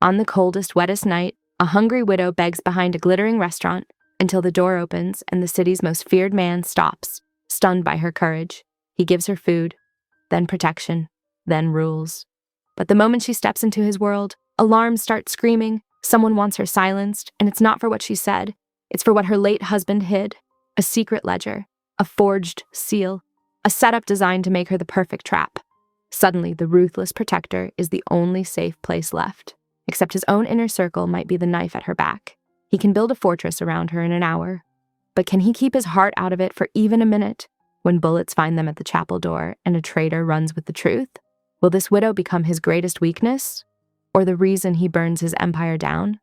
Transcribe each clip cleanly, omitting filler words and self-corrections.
On the coldest, wettest night, a hungry widow begs behind a glittering restaurant until the door opens and the city's most feared man stops, stunned by her courage. He gives her food, then protection, then rules. But the moment she steps into his world, alarms start screaming, someone wants her silenced, and it's not for what she said. It's for what her late husband hid. A secret ledger, a forged seal, a setup designed to make her the perfect trap. Suddenly, the ruthless protector is the only safe place left. Except his own inner circle might be the knife at her back. He can build a fortress around her in an hour. But can he keep his heart out of it for even a minute? When bullets find them at the chapel door and a traitor runs with the truth? Will this widow become his greatest weakness? Or the reason he burns his empire down?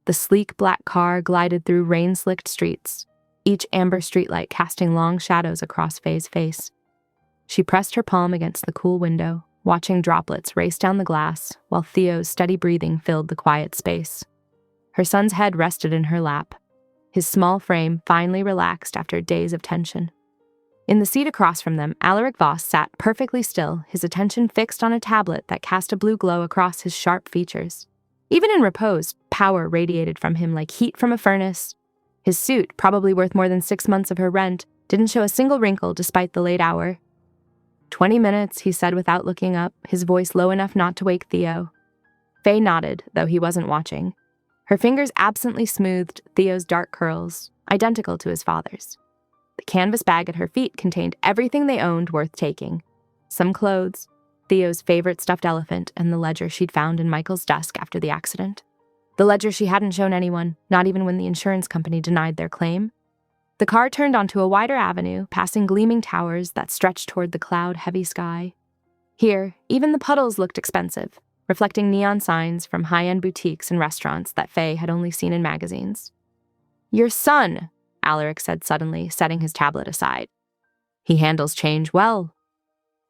The sleek black car glided through rain-slicked streets, each amber streetlight casting long shadows across Faye's face. She pressed her palm against the cool window, watching droplets race down the glass while Theo's steady breathing filled the quiet space. Her son's head rested in her lap, his small frame finally relaxed after days of tension. In the seat across from them, Alaric Voss sat perfectly still, his attention fixed on a tablet that cast a blue glow across his sharp features. Even in repose, power radiated from him like heat from a furnace. His suit, probably worth more than 6 months of her rent, didn't show a single wrinkle despite the late hour. 20 minutes, he said without looking up, his voice low enough not to wake Theo. Faye nodded, though he wasn't watching. Her fingers absently smoothed Theo's dark curls, identical to his father's. The canvas bag at her feet contained everything they owned worth taking. Some clothes, Theo's favorite stuffed elephant, and the ledger she'd found in Michael's desk after the accident. The ledger she hadn't shown anyone, not even when the insurance company denied their claim. The car turned onto a wider avenue, passing gleaming towers that stretched toward the cloud-heavy sky. Here, even the puddles looked expensive, reflecting neon signs from high-end boutiques and restaurants that Faye had only seen in magazines. "Your son," Alaric said suddenly, setting his tablet aside. "He handles change well."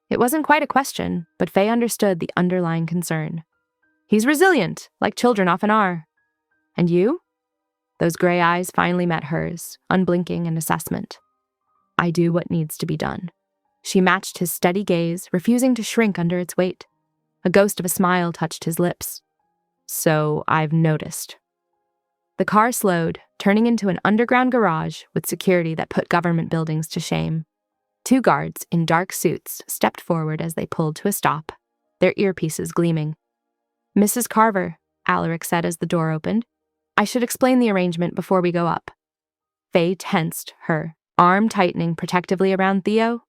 It wasn't quite a question, but Faye understood the underlying concern. "He's resilient, like children often are. And you?" Those gray eyes finally met hers, unblinking in assessment. "I do what needs to be done." She matched his steady gaze, refusing to shrink under its weight. A ghost of a smile touched his lips. "So I've noticed." The car slowed, turning into an underground garage with security that put government buildings to shame. 2 guards in dark suits stepped forward as they pulled to a stop, their earpieces gleaming. "Mrs. Carver," Alaric said as the door opened, "I should explain the arrangement before we go up." Faye tensed, her arm tightening protectively around Theo.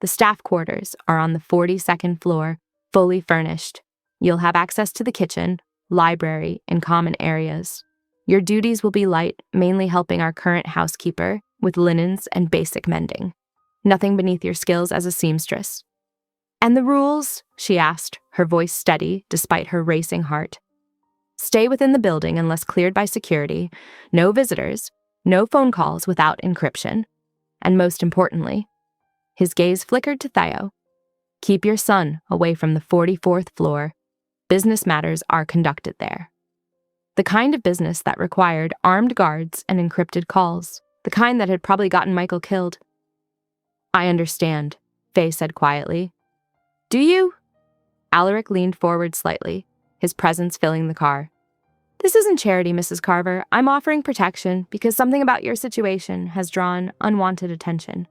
"The staff quarters are on the 42nd floor, fully furnished. You'll have access to the kitchen, library, and common areas. Your duties will be light, mainly helping our current housekeeper with linens and basic mending. Nothing beneath your skills as a seamstress." "And the rules?" she asked, her voice steady despite her racing heart. "Stay within the building unless cleared by security, no visitors, no phone calls without encryption. And most importantly," his gaze flickered to Theo, "keep your son away from the 44th floor. Business matters are conducted there." The kind of business that required armed guards and encrypted calls, the kind that had probably gotten Michael killed. "I understand," Faye said quietly. "Do you?" Alaric leaned forward slightly, his presence filling the car. "This isn't charity, Mrs. Carver. I'm offering protection because something about your situation has drawn unwanted attention.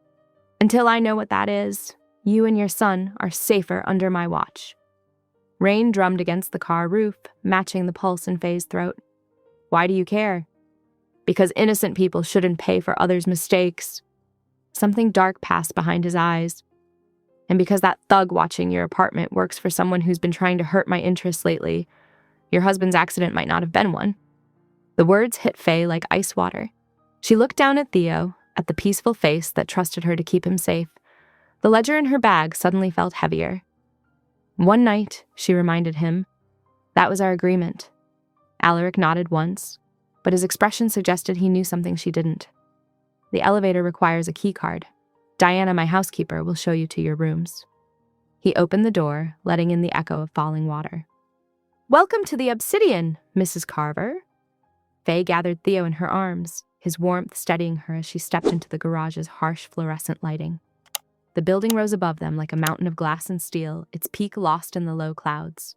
Until I know what that is, you and your son are safer under my watch." Rain drummed against the car roof, matching the pulse in Faye's throat. "Why do you care?" "Because innocent people shouldn't pay for others' mistakes." Something dark passed behind his eyes. "And because that thug watching your apartment works for someone who's been trying to hurt my interests lately. Your husband's accident might not have been one." The words hit Faye like ice water. She looked down at Theo, at the peaceful face that trusted her to keep him safe. The ledger in her bag suddenly felt heavier. "One night," she reminded him. "That was our agreement." Alaric nodded once, but his expression suggested he knew something she didn't. "The elevator requires a key card. Diana, my housekeeper, will show you to your rooms." He opened the door, letting in the echo of falling water. "Welcome to the Obsidian, Mrs. Carver." Faye gathered Theo in her arms, his warmth steadying her as she stepped into the garage's harsh fluorescent lighting. The building rose above them like a mountain of glass and steel, its peak lost in the low clouds.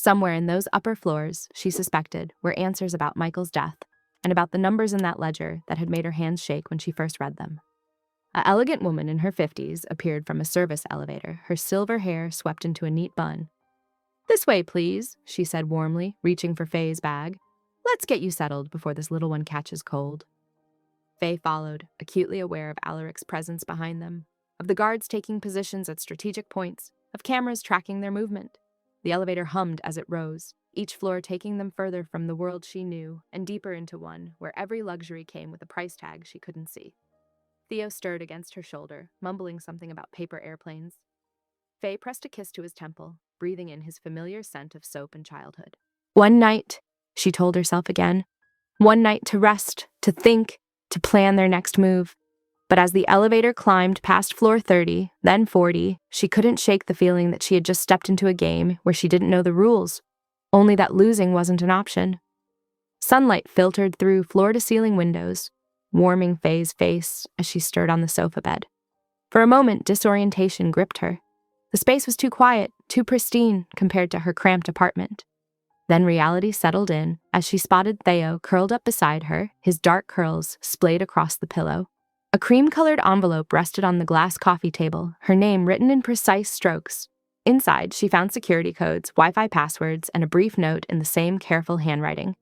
Somewhere in those upper floors, she suspected, were answers about Michael's death and about the numbers in that ledger that had made her hands shake when she first read them. An elegant woman in her 50s appeared from a service elevator, her silver hair swept into a neat bun. "This way, please," she said warmly, reaching for Faye's bag. "Let's get you settled before this little one catches cold." Faye followed, acutely aware of Alaric's presence behind them, of the guards taking positions at strategic points, of cameras tracking their movement. The elevator hummed as it rose, each floor taking them further from the world she knew and deeper into one where every luxury came with a price tag she couldn't see. Theo stirred against her shoulder, mumbling something about paper airplanes. Faye pressed a kiss to his temple, breathing in his familiar scent of soap and childhood. One night, she told herself again. One night to rest, to think, to plan their next move. But as the elevator climbed past floor 30, then 40, she couldn't shake the feeling that she had just stepped into a game where she didn't know the rules, only that losing wasn't an option. Sunlight filtered through floor-to-ceiling windows, warming Faye's face as she stirred on the sofa bed. For a moment, disorientation gripped her. The space was too quiet, too pristine compared to her cramped apartment. Then reality settled in as she spotted Theo curled up beside her, his dark curls splayed across the pillow. A cream-colored envelope rested on the glass coffee table, her name written in precise strokes. Inside, she found security codes, Wi-Fi passwords, and a brief note in the same careful handwriting.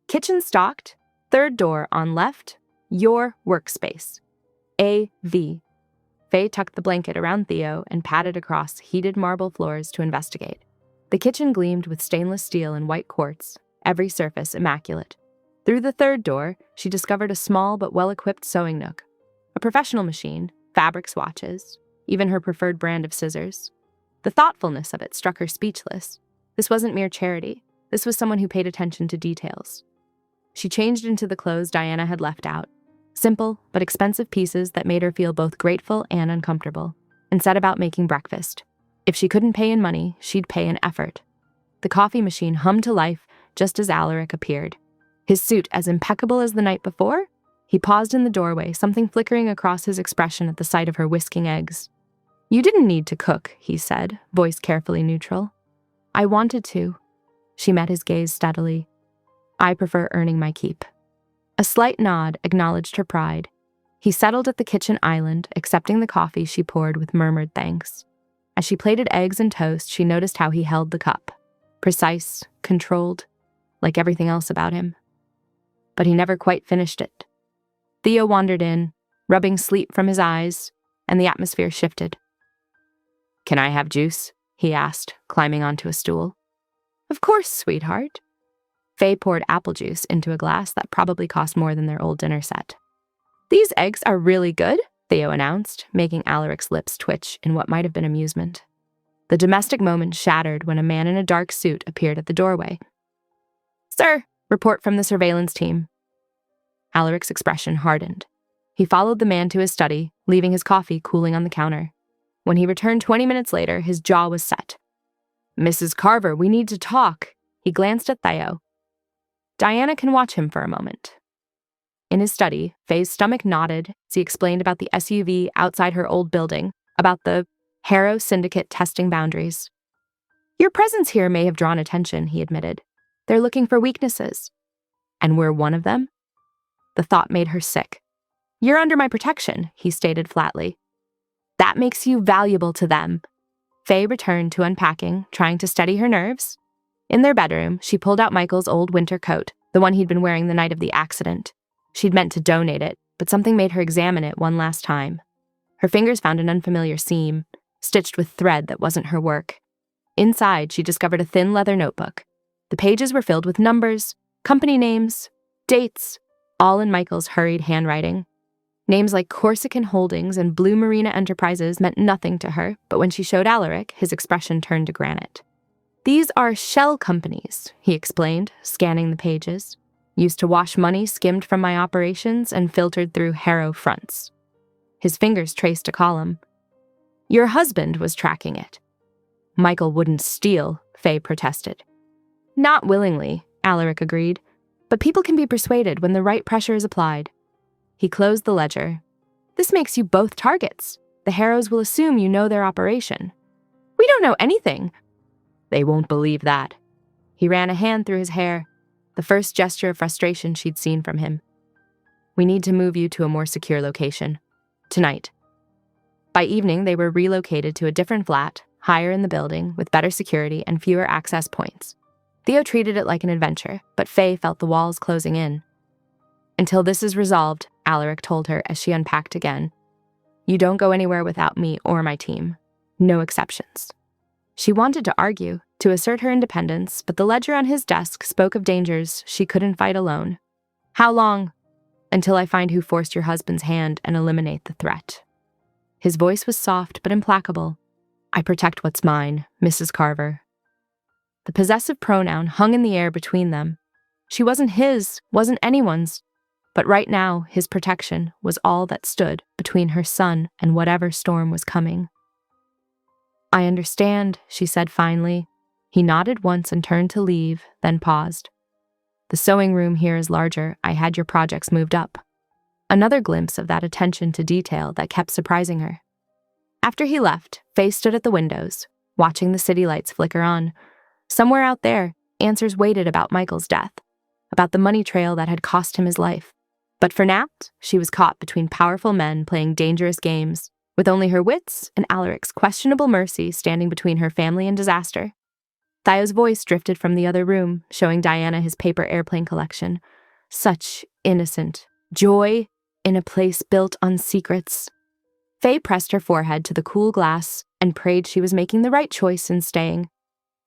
"Kitchen stocked, third door on left, your workspace. A.V." Faye tucked the blanket around Theo and padded across heated marble floors to investigate. The kitchen gleamed with stainless steel and white quartz, every surface immaculate. Through the third door, she discovered a small but well-equipped sewing nook. A professional machine, fabric swatches, even her preferred brand of scissors. The thoughtfulness of it struck her speechless. This wasn't mere charity. This was someone who paid attention to details. She changed into the clothes Diana had left out. Simple but expensive pieces that made her feel both grateful and uncomfortable, and set about making breakfast. If she couldn't pay in money, she'd pay in effort. The coffee machine hummed to life just as Alaric appeared. His suit as impeccable as the night before? He paused in the doorway, something flickering across his expression at the sight of her whisking eggs. "You didn't need to cook," he said, voice carefully neutral. "I wanted to." She met his gaze steadily. "I prefer earning my keep." A slight nod acknowledged her pride. He settled at the kitchen island, accepting the coffee she poured with murmured thanks. As she plated eggs and toast, she noticed how he held the cup. Precise, controlled, like everything else about him. But he never quite finished it. Theo wandered in, rubbing sleep from his eyes, and the atmosphere shifted. "Can I have juice?" he asked, climbing onto a stool. "Of course, sweetheart." Faye poured apple juice into a glass that probably cost more than their old dinner set. "These eggs are really good," Theo announced, making Alaric's lips twitch in what might have been amusement. The domestic moment shattered when a man in a dark suit appeared at the doorway. "Sir, report from the surveillance team." Alaric's expression hardened. He followed the man to his study, leaving his coffee cooling on the counter. When he returned 20 minutes later, his jaw was set. "Mrs. Carver, we need to talk." He glanced at Theo. Diana can watch him for a moment. In his study, Faye's stomach knotted as he explained about the SUV outside her old building, about the Harrow Syndicate testing boundaries. "Your presence here may have drawn attention," he admitted. "They're looking for weaknesses. And we're one of them?" The thought made her sick. "You're under my protection," he stated flatly. "That makes you valuable to them." Faye returned to unpacking, trying to steady her nerves. In their bedroom, she pulled out Michael's old winter coat, the one he'd been wearing the night of the accident. She'd meant to donate it, but something made her examine it one last time. Her fingers found an unfamiliar seam, stitched with thread that wasn't her work. Inside, she discovered a thin leather notebook. The pages were filled with numbers, company names, dates, all in Michael's hurried handwriting. Names like Corsican Holdings and Blue Marina Enterprises meant nothing to her, but when she showed Alaric, his expression turned to granite. "These are shell companies," he explained, scanning the pages. "Used to wash money skimmed from my operations and filtered through Harrow fronts." His fingers traced a column. "Your husband was tracking it." "Michael wouldn't steal," Faye protested. "Not willingly," Alaric agreed. "But people can be persuaded when the right pressure is applied." He closed the ledger. "This makes you both targets. The Harrows will assume you know their operation." "We don't know anything." "They won't believe that," He ran a hand through his hair, the first gesture of frustration she'd seen from him. "We need to move you to a more secure location. Tonight." By evening, they were relocated to a different flat, higher in the building, with better security and fewer access points. Theo treated it like an adventure, but Faye felt the walls closing in. "Until this is resolved," Alaric told her as she unpacked again, "you don't go anywhere without me or my team. No exceptions." She wanted to argue, to assert her independence, but the ledger on his desk spoke of dangers she couldn't fight alone. "How long?" "Until I find who forced your husband's hand and eliminate the threat." His voice was soft but implacable. "I protect what's mine, Mrs. Carver." The possessive pronoun hung in the air between them. She wasn't his, wasn't anyone's. But right now, his protection was all that stood between her son and whatever storm was coming. "I understand," she said finally. He nodded once and turned to leave, then paused. "The sewing room here is larger. I had your projects moved up." Another glimpse of that attention to detail that kept surprising her. After he left, Faye stood at the windows, watching the city lights flicker on. Somewhere out there, answers waited about Michael's death, about the money trail that had cost him his life. But for now, she was caught between powerful men playing dangerous games, with only her wits and Alaric's questionable mercy standing between her family and disaster. Theo's voice drifted from the other room, showing Diana his paper airplane collection. Such innocent joy in a place built on secrets. Faye pressed her forehead to the cool glass and prayed she was making the right choice in staying.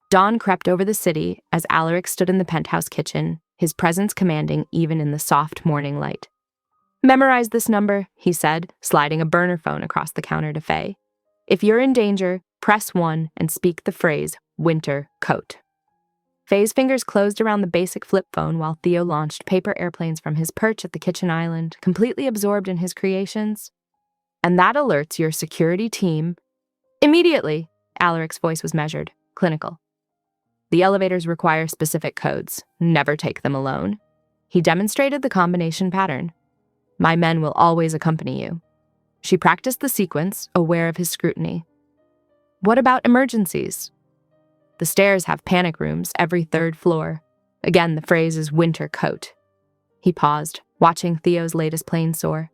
Dawn crept over the city as Alaric stood in the penthouse kitchen, his presence commanding even in the soft morning light. "Memorize this number," he said, sliding a burner phone across the counter to Faye. "If you're in danger, press 1 and speak the phrase, winter coat." Faye's fingers closed around the basic flip phone while Theo launched paper airplanes from his perch at the kitchen island, completely absorbed in his creations. "And that alerts your security team." "Immediately," Alaric's voice was measured, clinical. "The elevators require specific codes. Never take them alone." He demonstrated the combination pattern. "My men will always accompany you." She practiced the sequence, aware of his scrutiny. "What about emergencies?" "The stairs have panic rooms every 3rd floor. Again, the phrase is winter coat." He paused, watching Theo's latest plane soar.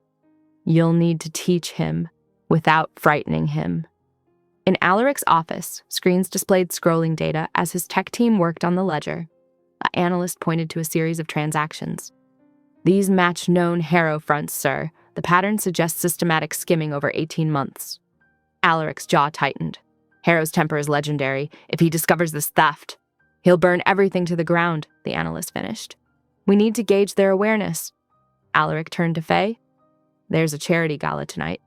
"You'll need to teach him without frightening him." In Alaric's office, screens displayed scrolling data as his tech team worked on the ledger. An analyst pointed to a series of transactions. "These match known Harrow fronts, sir. The pattern suggests systematic skimming over 18 months. Alaric's jaw tightened. "Harrow's temper is legendary. If he discovers this theft, he'll burn everything to the ground," the analyst finished. "We need to gauge their awareness." Alaric turned to Faye. "There's a charity gala tonight.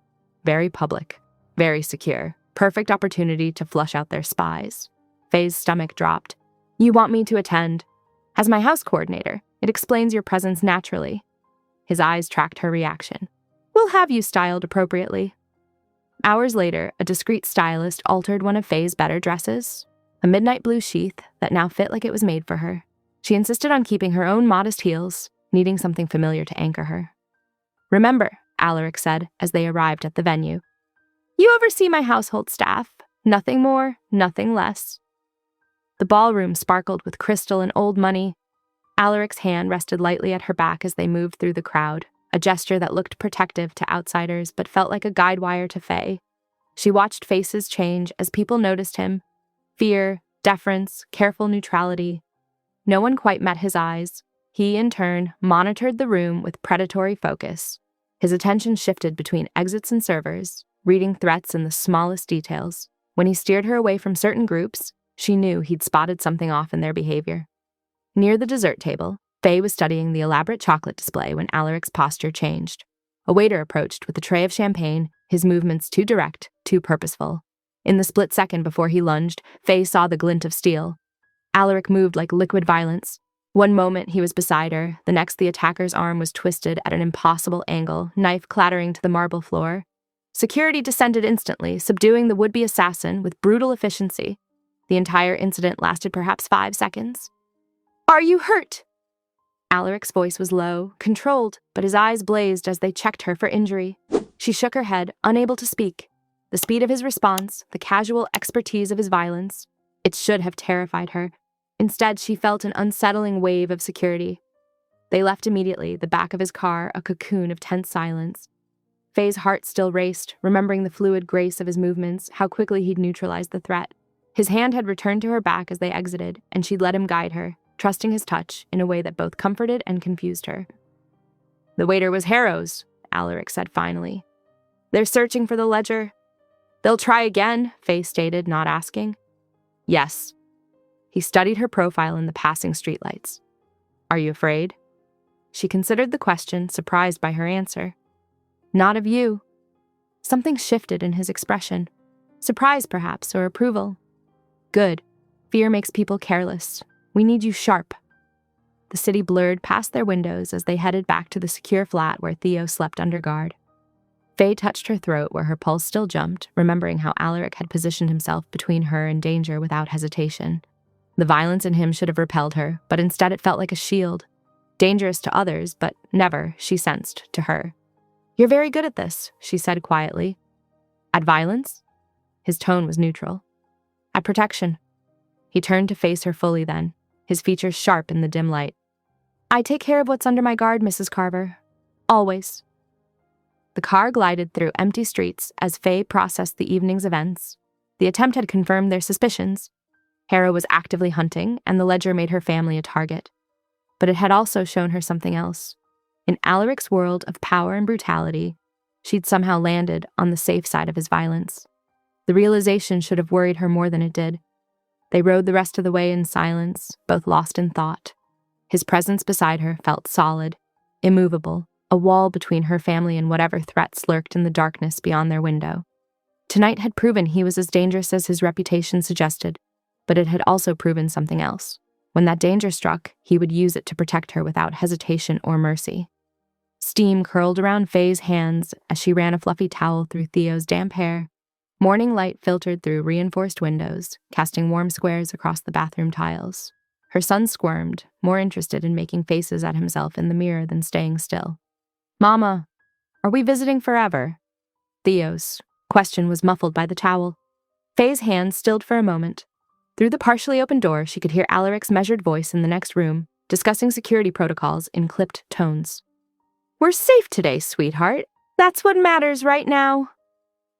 Very public, very secure. Perfect opportunity to flush out their spies." Faye's stomach dropped. "You want me to attend?" "As my house coordinator, it explains your presence naturally." His eyes tracked her reaction. "We'll have you styled appropriately." Hours later, a discreet stylist altered one of Faye's better dresses, a midnight blue sheath that now fit like it was made for her. She insisted on keeping her own modest heels, needing something familiar to anchor her. "Remember," Alaric said as they arrived at the venue, "you oversee my household staff. Nothing more, nothing less." The ballroom sparkled with crystal and old money. Alaric's hand rested lightly at her back as they moved through the crowd, a gesture that looked protective to outsiders but felt like a guide wire to Faye. She watched faces change as people noticed him. Fear, deference, careful neutrality. No one quite met his eyes. He, in turn, monitored the room with predatory focus. His attention shifted between exits and servers, reading threats in the smallest details. When he steered her away from certain groups, she knew he'd spotted something off in their behavior. Near the dessert table, Faye was studying the elaborate chocolate display when Alaric's posture changed. A waiter approached with a tray of champagne, his movements too direct, too purposeful. In the split second before he lunged, Faye saw the glint of steel. Alaric moved like liquid violence. One moment he was beside her, the next the attacker's arm was twisted at an impossible angle, knife clattering to the marble floor. Security descended instantly, subduing the would-be assassin with brutal efficiency. The entire incident lasted perhaps 5 seconds. "Are you hurt?" Alaric's voice was low, controlled, but his eyes blazed as they checked her for injury. She shook her head, unable to speak. The speed of his response, the casual expertise of his violence, it should have terrified her. Instead, she felt an unsettling wave of security. They left immediately, the back of his car a cocoon of tense silence. Faye's heart still raced, remembering the fluid grace of his movements, how quickly he'd neutralized the threat. His hand had returned to her back as they exited, and she'd let him guide her, trusting his touch in a way that both comforted and confused her. "The waiter was Harrow's," Alaric said finally. "They're searching for the ledger." "They'll try again," Faye stated, not asking. "Yes." He studied her profile in the passing streetlights. "Are you afraid?" She considered the question, surprised by her answer. "Not of you." Something shifted in his expression. Surprise, perhaps, or approval. "Good. Fear makes people careless. We need you sharp." The city blurred past their windows as they headed back to the secure flat where Theo slept under guard. Faye touched her throat where her pulse still jumped, remembering how Alaric had positioned himself between her and danger without hesitation. The violence in him should have repelled her, but instead it felt like a shield. Dangerous to others, but never, she sensed, to her. "You're very good at this," she said quietly. "At violence?" His tone was neutral. "At protection." He turned to face her fully then, his features sharp in the dim light. "I take care of what's under my guard, Mrs. Carver. Always." The car glided through empty streets as Faye processed the evening's events. The attempt had confirmed their suspicions. Harrow was actively hunting, and the ledger made her family a target. But it had also shown her something else. In Alaric's world of power and brutality, she'd somehow landed on the safe side of his violence. The realization should have worried her more than it did. They rode the rest of the way in silence, both lost in thought. His presence beside her felt solid, immovable, a wall between her family and whatever threats lurked in the darkness beyond their window. Tonight had proven he was as dangerous as his reputation suggested, but it had also proven something else. When that danger struck, he would use it to protect her without hesitation or mercy. Steam curled around Faye's hands as she ran a fluffy towel through Theo's damp hair. Morning light filtered through reinforced windows, casting warm squares across the bathroom tiles. Her son squirmed, more interested in making faces at himself in the mirror than staying still. "Mama, are we visiting forever?" Theo's question was muffled by the towel. Faye's hand stilled for a moment. Through the partially open door, she could hear Alaric's measured voice in the next room, discussing security protocols in clipped tones. "We're safe today, sweetheart. That's what matters right now."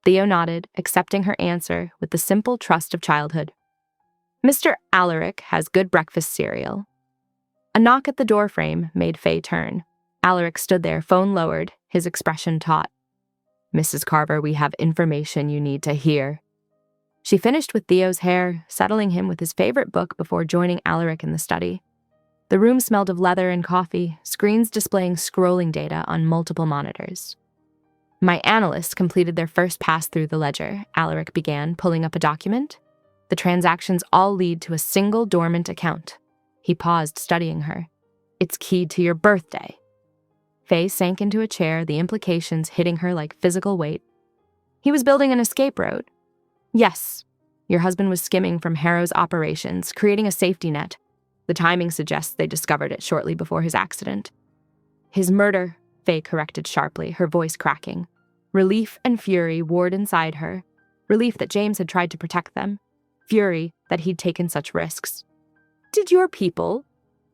Theo nodded, accepting her answer with the simple trust of childhood. "Mr. Alaric has good breakfast cereal." A knock at the doorframe made Faye turn. Alaric stood there, phone lowered, his expression taut. "Mrs. Carver, we have information you need to hear." She finished with Theo's hair, settling him with his favorite book before joining Alaric in the study. The room smelled of leather and coffee, screens displaying scrolling data on multiple monitors. "My analysts completed their first pass through the ledger," Alaric began, pulling up a document. "The transactions all lead to a single dormant account." He paused, studying her. "It's keyed to your birthday." Faye sank into a chair, the implications hitting her like physical weight. "He was building an escape route." "Yes. Your husband was skimming from Harrow's operations, creating a safety net. The timing suggests they discovered it shortly before his accident." "His murder," Faye corrected sharply, her voice cracking. Relief and fury warred inside her. Relief that James had tried to protect them. Fury that he'd taken such risks. "Did your people?"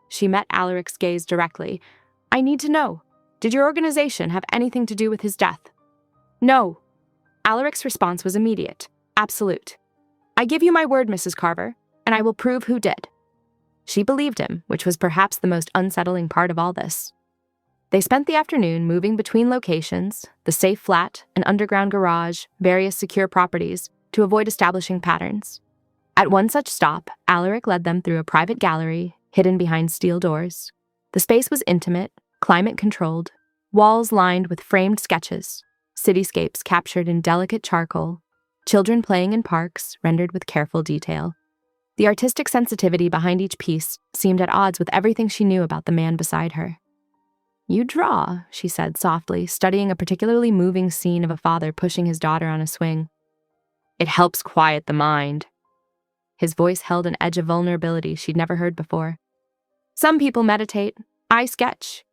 She met Alaric's gaze directly. "I need to know. Did your organization have anything to do with his death?" "No." Alaric's response was immediate. Absolute. "I give you my word, Mrs. Carver, and I will prove who did." She believed him, which was perhaps the most unsettling part of all this. They spent the afternoon moving between locations, the safe flat, an underground garage, various secure properties, to avoid establishing patterns. At one such stop, Alaric led them through a private gallery, hidden behind steel doors. The space was intimate, climate-controlled, walls lined with framed sketches, cityscapes captured in delicate charcoal, children playing in parks rendered with careful detail. The artistic sensitivity behind each piece seemed at odds with everything she knew about the man beside her. "You draw," she said softly, studying a particularly moving scene of a father pushing his daughter on a swing. "It helps quiet the mind." His voice held an edge of vulnerability she'd never heard before. "Some people meditate. I sketch."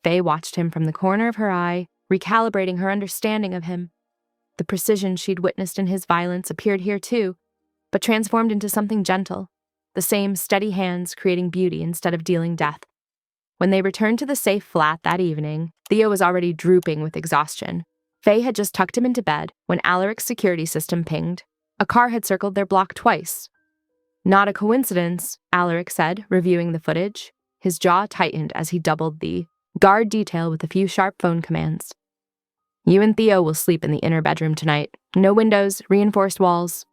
Faye watched him from the corner of her eye, recalibrating her understanding of him. The precision she'd witnessed in his violence appeared here too, but transformed into something gentle, the same steady hands creating beauty instead of dealing death. When they returned to the safe flat that evening, Theo was already drooping with exhaustion. Faye had just tucked him into bed when Alaric's security system pinged. A car had circled their block twice. Not a coincidence, Alaric said, reviewing the footage. His jaw tightened as he doubled the guard detail with a few sharp phone commands. You and Theo will sleep in the inner bedroom tonight. No windows, reinforced walls.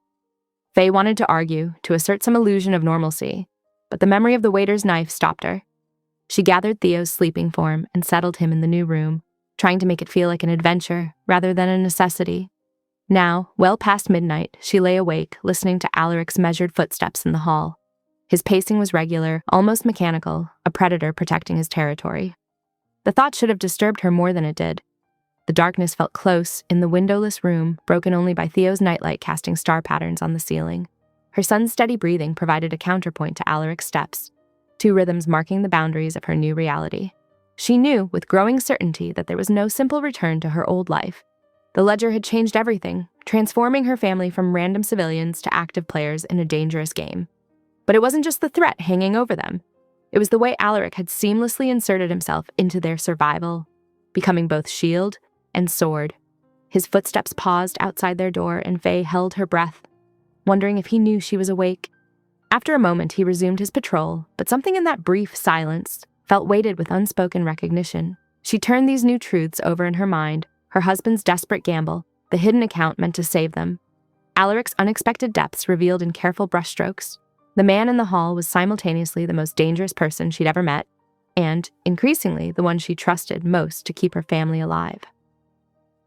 Faye wanted to argue, to assert some illusion of normalcy, but the memory of the waiter's knife stopped her. She gathered Theo's sleeping form and settled him in the new room, trying to make it feel like an adventure rather than a necessity. Now, well past midnight, she lay awake, listening to Alaric's measured footsteps in the hall. His pacing was regular, almost mechanical, a predator protecting his territory. The thought should have disturbed her more than it did. The darkness felt close in the windowless room, broken only by Theo's nightlight casting star patterns on the ceiling. Her son's steady breathing provided a counterpoint to Alaric's steps, two rhythms marking the boundaries of her new reality. She knew with growing certainty that there was no simple return to her old life. The ledger had changed everything, transforming her family from random civilians to active players in a dangerous game. But it wasn't just the threat hanging over them. It was the way Alaric had seamlessly inserted himself into their survival, becoming both shield and sword. His footsteps paused outside their door, and Faye held her breath, wondering if he knew she was awake. After a moment, he resumed his patrol, but something in that brief silence felt weighted with unspoken recognition. She turned these new truths over in her mind, her husband's desperate gamble, the hidden account meant to save them. Alaric's unexpected depths revealed in careful brushstrokes. The man in the hall was simultaneously the most dangerous person she'd ever met, and, increasingly, the one she trusted most to keep her family alive.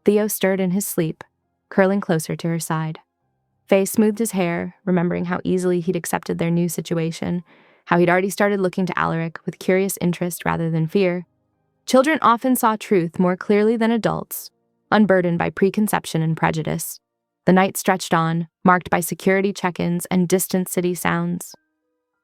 Theo stirred in his sleep, curling closer to her side. Faye smoothed his hair, remembering how easily he'd accepted their new situation, how he'd already started looking to Alaric with curious interest rather than fear. Children often saw truth more clearly than adults, unburdened by preconception and prejudice. The night stretched on, marked by security check-ins and distant city sounds.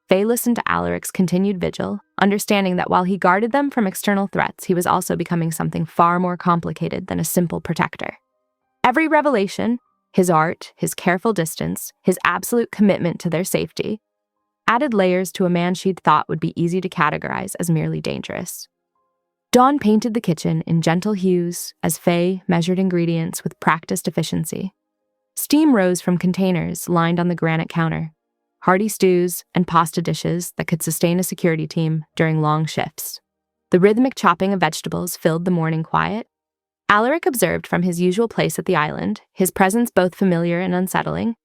Faye listened to Alaric's continued vigil, understanding that while he guarded them from external threats, he was also becoming something far more complicated than a simple protector. Every revelation, his art, his careful distance, his absolute commitment to their safety, added layers to a man she'd thought would be easy to categorize as merely dangerous. Dawn painted the kitchen in gentle hues as Faye measured ingredients with practiced efficiency. Steam rose from containers lined on the granite counter, hearty stews and pasta dishes that could sustain a security team during long shifts. The rhythmic chopping of vegetables filled the morning quiet. Alaric observed from his usual place at the island, his presence both familiar and unsettling.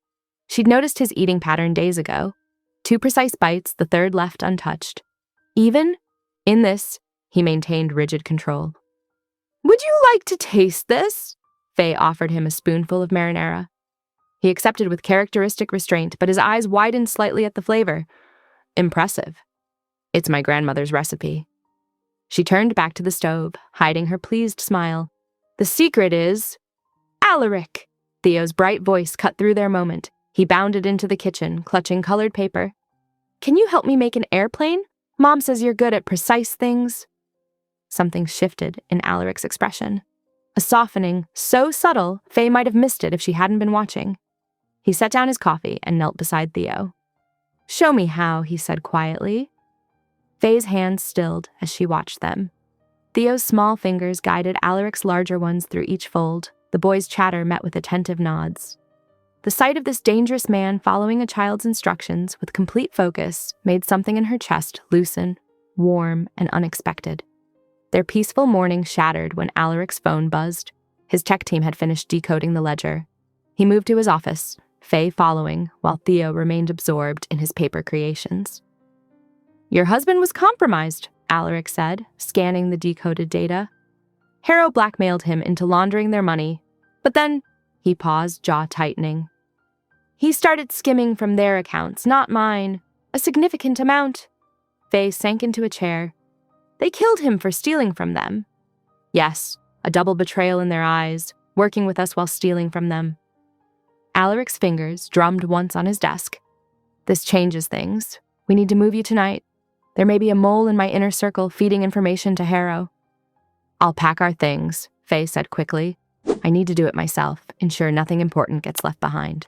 She'd noticed his eating pattern days ago, 2 precise bites, the third left untouched. Even in this, he maintained rigid control. "Would you like to taste this?" Faye offered him a spoonful of marinara. He accepted with characteristic restraint, but his eyes widened slightly at the flavor. Impressive. It's my grandmother's recipe. She turned back to the stove, hiding her pleased smile. The secret is... Alaric! Theo's bright voice cut through their moment. He bounded into the kitchen, clutching colored paper. Can you help me make an airplane? Mom says you're good at precise things. Something shifted in Alaric's expression. A softening so subtle, Faye might have missed it if she hadn't been watching. He set down his coffee and knelt beside Theo. Show me how, he said quietly. Faye's hands stilled as she watched them. Theo's small fingers guided Alaric's larger ones through each fold. The boy's chatter met with attentive nods. The sight of this dangerous man following a child's instructions with complete focus made something in her chest loosen, warm, and unexpected. Their peaceful morning shattered when Alaric's phone buzzed. His tech team had finished decoding the ledger. He moved to his office, Faye following, while Theo remained absorbed in his paper creations. Your husband was compromised, Alaric said, scanning the decoded data. Harrow blackmailed him into laundering their money, but then, he paused, jaw tightening. He started skimming from their accounts, not mine. A significant amount. Faye sank into a chair. They killed him for stealing from them. Yes, a double betrayal in their eyes, working with us while stealing from them. Alaric's fingers drummed once on his desk. This changes things. We need to move you tonight. There may be a mole in my inner circle feeding information to Harrow. I'll pack our things, Faye said quickly. I need to do it myself, ensure nothing important gets left behind.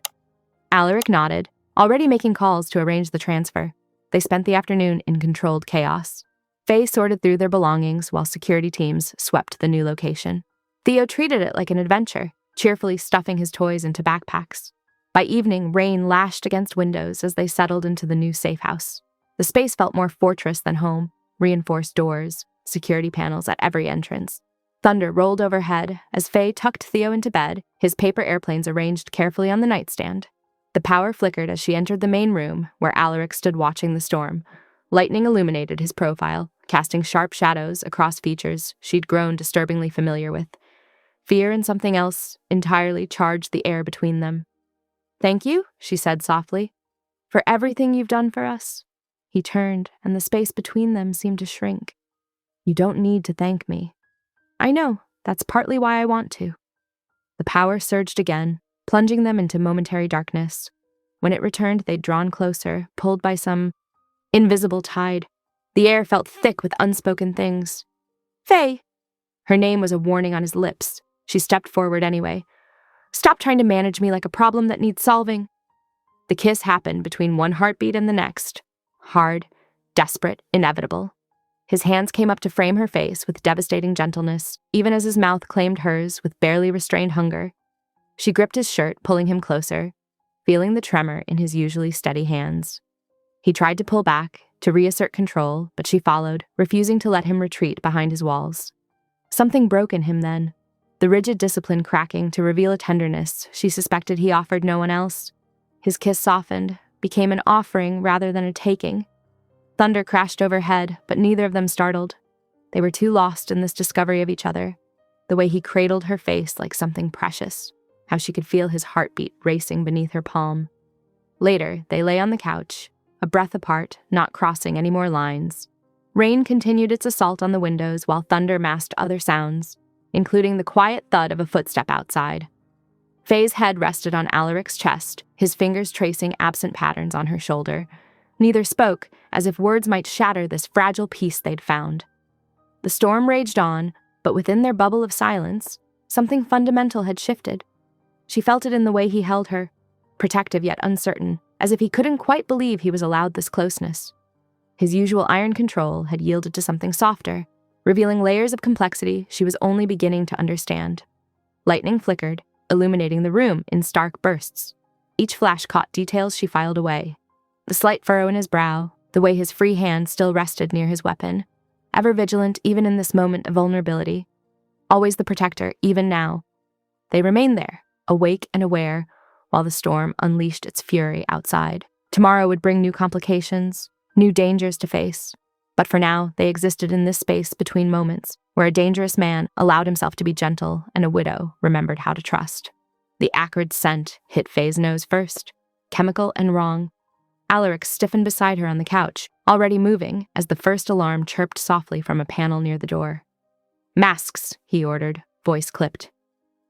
Alaric nodded, already making calls to arrange the transfer. They spent the afternoon in controlled chaos. Faye sorted through their belongings while security teams swept the new location. Theo treated it like an adventure, cheerfully stuffing his toys into backpacks. By evening, rain lashed against windows as they settled into the new safe house. The space felt more fortress than home, reinforced doors, security panels at every entrance. Thunder rolled overhead as Faye tucked Theo into bed, his paper airplanes arranged carefully on the nightstand. The power flickered as she entered the main room, where Alaric stood watching the storm. Lightning illuminated his profile, casting sharp shadows across features she'd grown disturbingly familiar with. Fear and something else entirely charged the air between them. "Thank you," she said softly, "for everything you've done for us." He turned, and the space between them seemed to shrink. "You don't need to thank me." "I know. That's partly why I want to." The power surged again, plunging them into momentary darkness. When it returned, they'd drawn closer, pulled by some invisible tide. The air felt thick with unspoken things. "Faye!" Her name was a warning on his lips. She stepped forward anyway. "Stop trying to manage me like a problem that needs solving." The kiss happened between one heartbeat and the next. Hard, desperate, inevitable. His hands came up to frame her face with devastating gentleness, even as his mouth claimed hers with barely restrained hunger. She gripped his shirt, pulling him closer, feeling the tremor in his usually steady hands. He tried to pull back, to reassert control, but she followed, refusing to let him retreat behind his walls. Something broke in him then, the rigid discipline cracking to reveal a tenderness she suspected he offered no one else. His kiss softened, became an offering rather than a taking. Thunder crashed overhead, but neither of them startled. They were too lost in this discovery of each other, the way he cradled her face like something precious, how she could feel his heartbeat racing beneath her palm. Later, they lay on the couch, a breath apart, not crossing any more lines. Rain continued its assault on the windows while thunder masked other sounds, including the quiet thud of a footstep outside. Faye's head rested on Alaric's chest, his fingers tracing absent patterns on her shoulder. Neither spoke, as if words might shatter this fragile peace they'd found. The storm raged on, but within their bubble of silence, something fundamental had shifted. She felt it in the way he held her, protective yet uncertain, as if he couldn't quite believe he was allowed this closeness. His usual iron control had yielded to something softer, revealing layers of complexity she was only beginning to understand. Lightning flickered, illuminating the room in stark bursts. Each flash caught details she filed away. The slight furrow in his brow, the way his free hand still rested near his weapon, ever vigilant even in this moment of vulnerability. Always the protector, even now. They remained there, awake and aware, while the storm unleashed its fury outside. Tomorrow would bring new complications, new dangers to face. But for now, they existed in this space between moments, where a dangerous man allowed himself to be gentle and a widow remembered how to trust. The acrid scent hit Faye's nose first, chemical and wrong. Alaric stiffened beside her on the couch, already moving as the first alarm chirped softly from a panel near the door. "Masks," he ordered, voice clipped.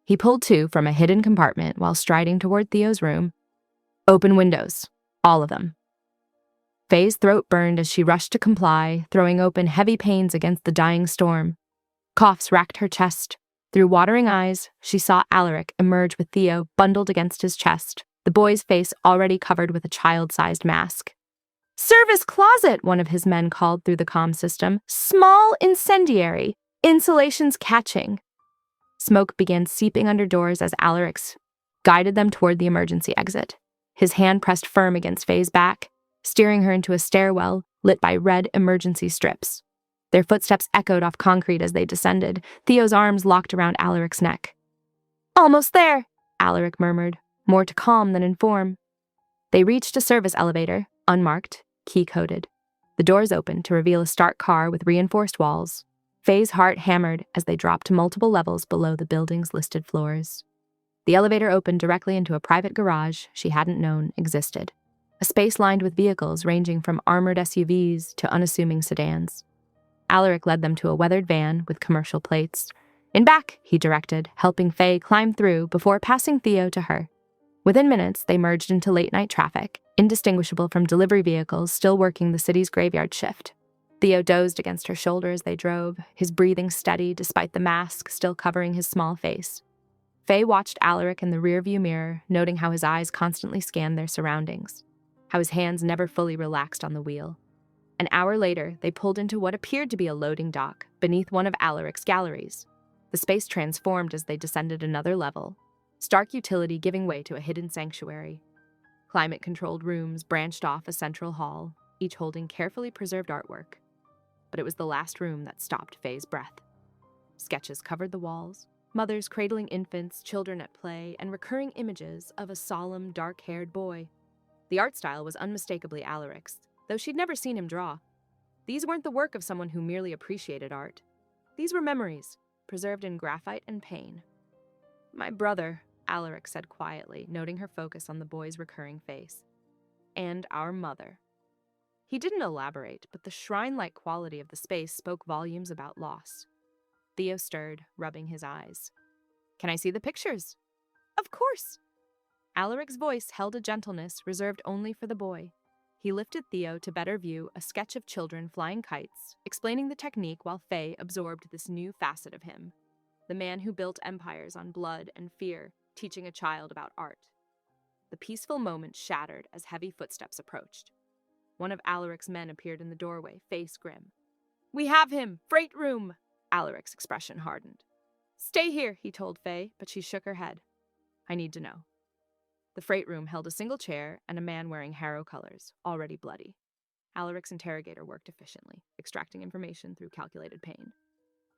He pulled two from a hidden compartment while striding toward Theo's room. "Open windows. All of them." Faye's throat burned as she rushed to comply, throwing open heavy panes against the dying storm. Coughs racked her chest. Through watering eyes, she saw Alaric emerge with Theo bundled against his chest, the boy's face already covered with a child-sized mask. "Service closet," one of his men called through the comm system. "Small incendiary. Insulation's catching." Smoke began seeping under doors as Alaric guided them toward the emergency exit. His hand pressed firm against Faye's back, steering her into a stairwell lit by red emergency strips. Their footsteps echoed off concrete as they descended, Theo's arms locked around Alaric's neck. "Almost there," Alaric murmured, more to calm than inform. They reached a service elevator, unmarked, key-coded. The doors opened to reveal a stark car with reinforced walls. Faye's heart hammered as they dropped multiple levels below the building's listed floors. The elevator opened directly into a private garage she hadn't known existed, a space lined with vehicles ranging from armored SUVs to unassuming sedans. Alaric led them to a weathered van with commercial plates. "In back," he directed, helping Faye climb through before passing Theo to her. Within minutes, they merged into late-night traffic, indistinguishable from delivery vehicles still working the city's graveyard shift. Theo dozed against her shoulder as they drove, his breathing steady despite the mask still covering his small face. Faye watched Alaric in the rearview mirror, noting how his eyes constantly scanned their surroundings. how his hands never fully relaxed on the wheel. An hour later, they pulled into what appeared to be a loading dock beneath one of Alaric's galleries. The space transformed as they descended another level, stark utility giving way to a hidden sanctuary. Climate-controlled rooms branched off a central hall, each holding carefully preserved artwork. But it was the last room that stopped Faye's breath. Sketches covered the walls, mothers cradling infants, children at play, and recurring images of a solemn, dark-haired boy. The art style was unmistakably Alaric's, though she'd never seen him draw. These weren't the work of someone who merely appreciated art. These were memories, preserved in graphite and pain. "My brother," Alaric said quietly, noting her focus on the boy's recurring face. "And our mother." He didn't elaborate, but the shrine-like quality of the space spoke volumes about loss. Theo stirred, rubbing his eyes. "Can I see the pictures?" "Of course." Alaric's voice held a gentleness reserved only for the boy. He lifted Theo to better view a sketch of children flying kites, explaining the technique while Faye absorbed this new facet of him. The man who built empires on blood and fear, teaching a child about art. The peaceful moment shattered as heavy footsteps approached. One of Alaric's men appeared in the doorway, face grim. "We have him! Freight room!" Alaric's expression hardened. "Stay here," he told Faye, but she shook her head. "I need to know." The freight room held a single chair and a man wearing Harrow colors, already bloody. Alaric's interrogator worked efficiently, extracting information through calculated pain.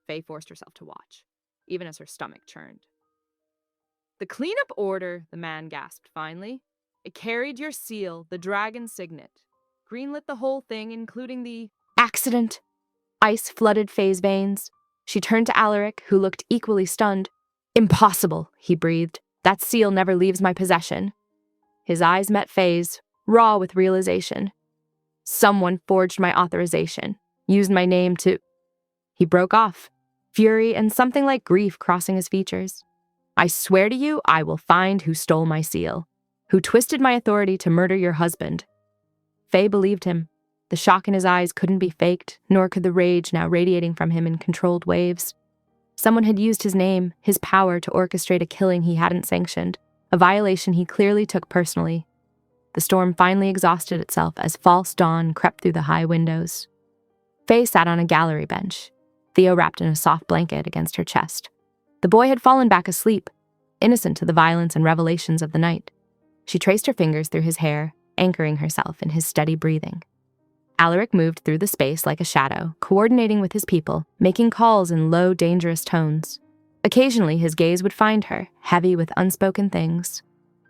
Faye forced herself to watch, even as her stomach churned. "The cleanup order," the man gasped finally. "It carried your seal, the dragon signet. Greenlit the whole thing, including the—" "Accident!" Ice flooded Faye's veins. She turned to Alaric, who looked equally stunned. "Impossible," he breathed. "That seal never leaves my possession." His eyes met Faye's, raw with realization. "Someone forged my authorization, used my name to—" He broke off, fury and something like grief crossing his features. "I swear to you, I will find who stole my seal, who twisted my authority to murder your husband." Faye believed him. The shock in his eyes couldn't be faked, nor could the rage now radiating from him in controlled waves. Someone had used his name, his power, to orchestrate a killing he hadn't sanctioned, a violation he clearly took personally. The storm finally exhausted itself as false dawn crept through the high windows. Faye sat on a gallery bench, Theo wrapped in a soft blanket against her chest. The boy had fallen back asleep, innocent to the violence and revelations of the night. She traced her fingers through his hair, anchoring herself in his steady breathing. Alaric moved through the space like a shadow, coordinating with his people, making calls in low, dangerous tones. Occasionally, his gaze would find her, heavy with unspoken things.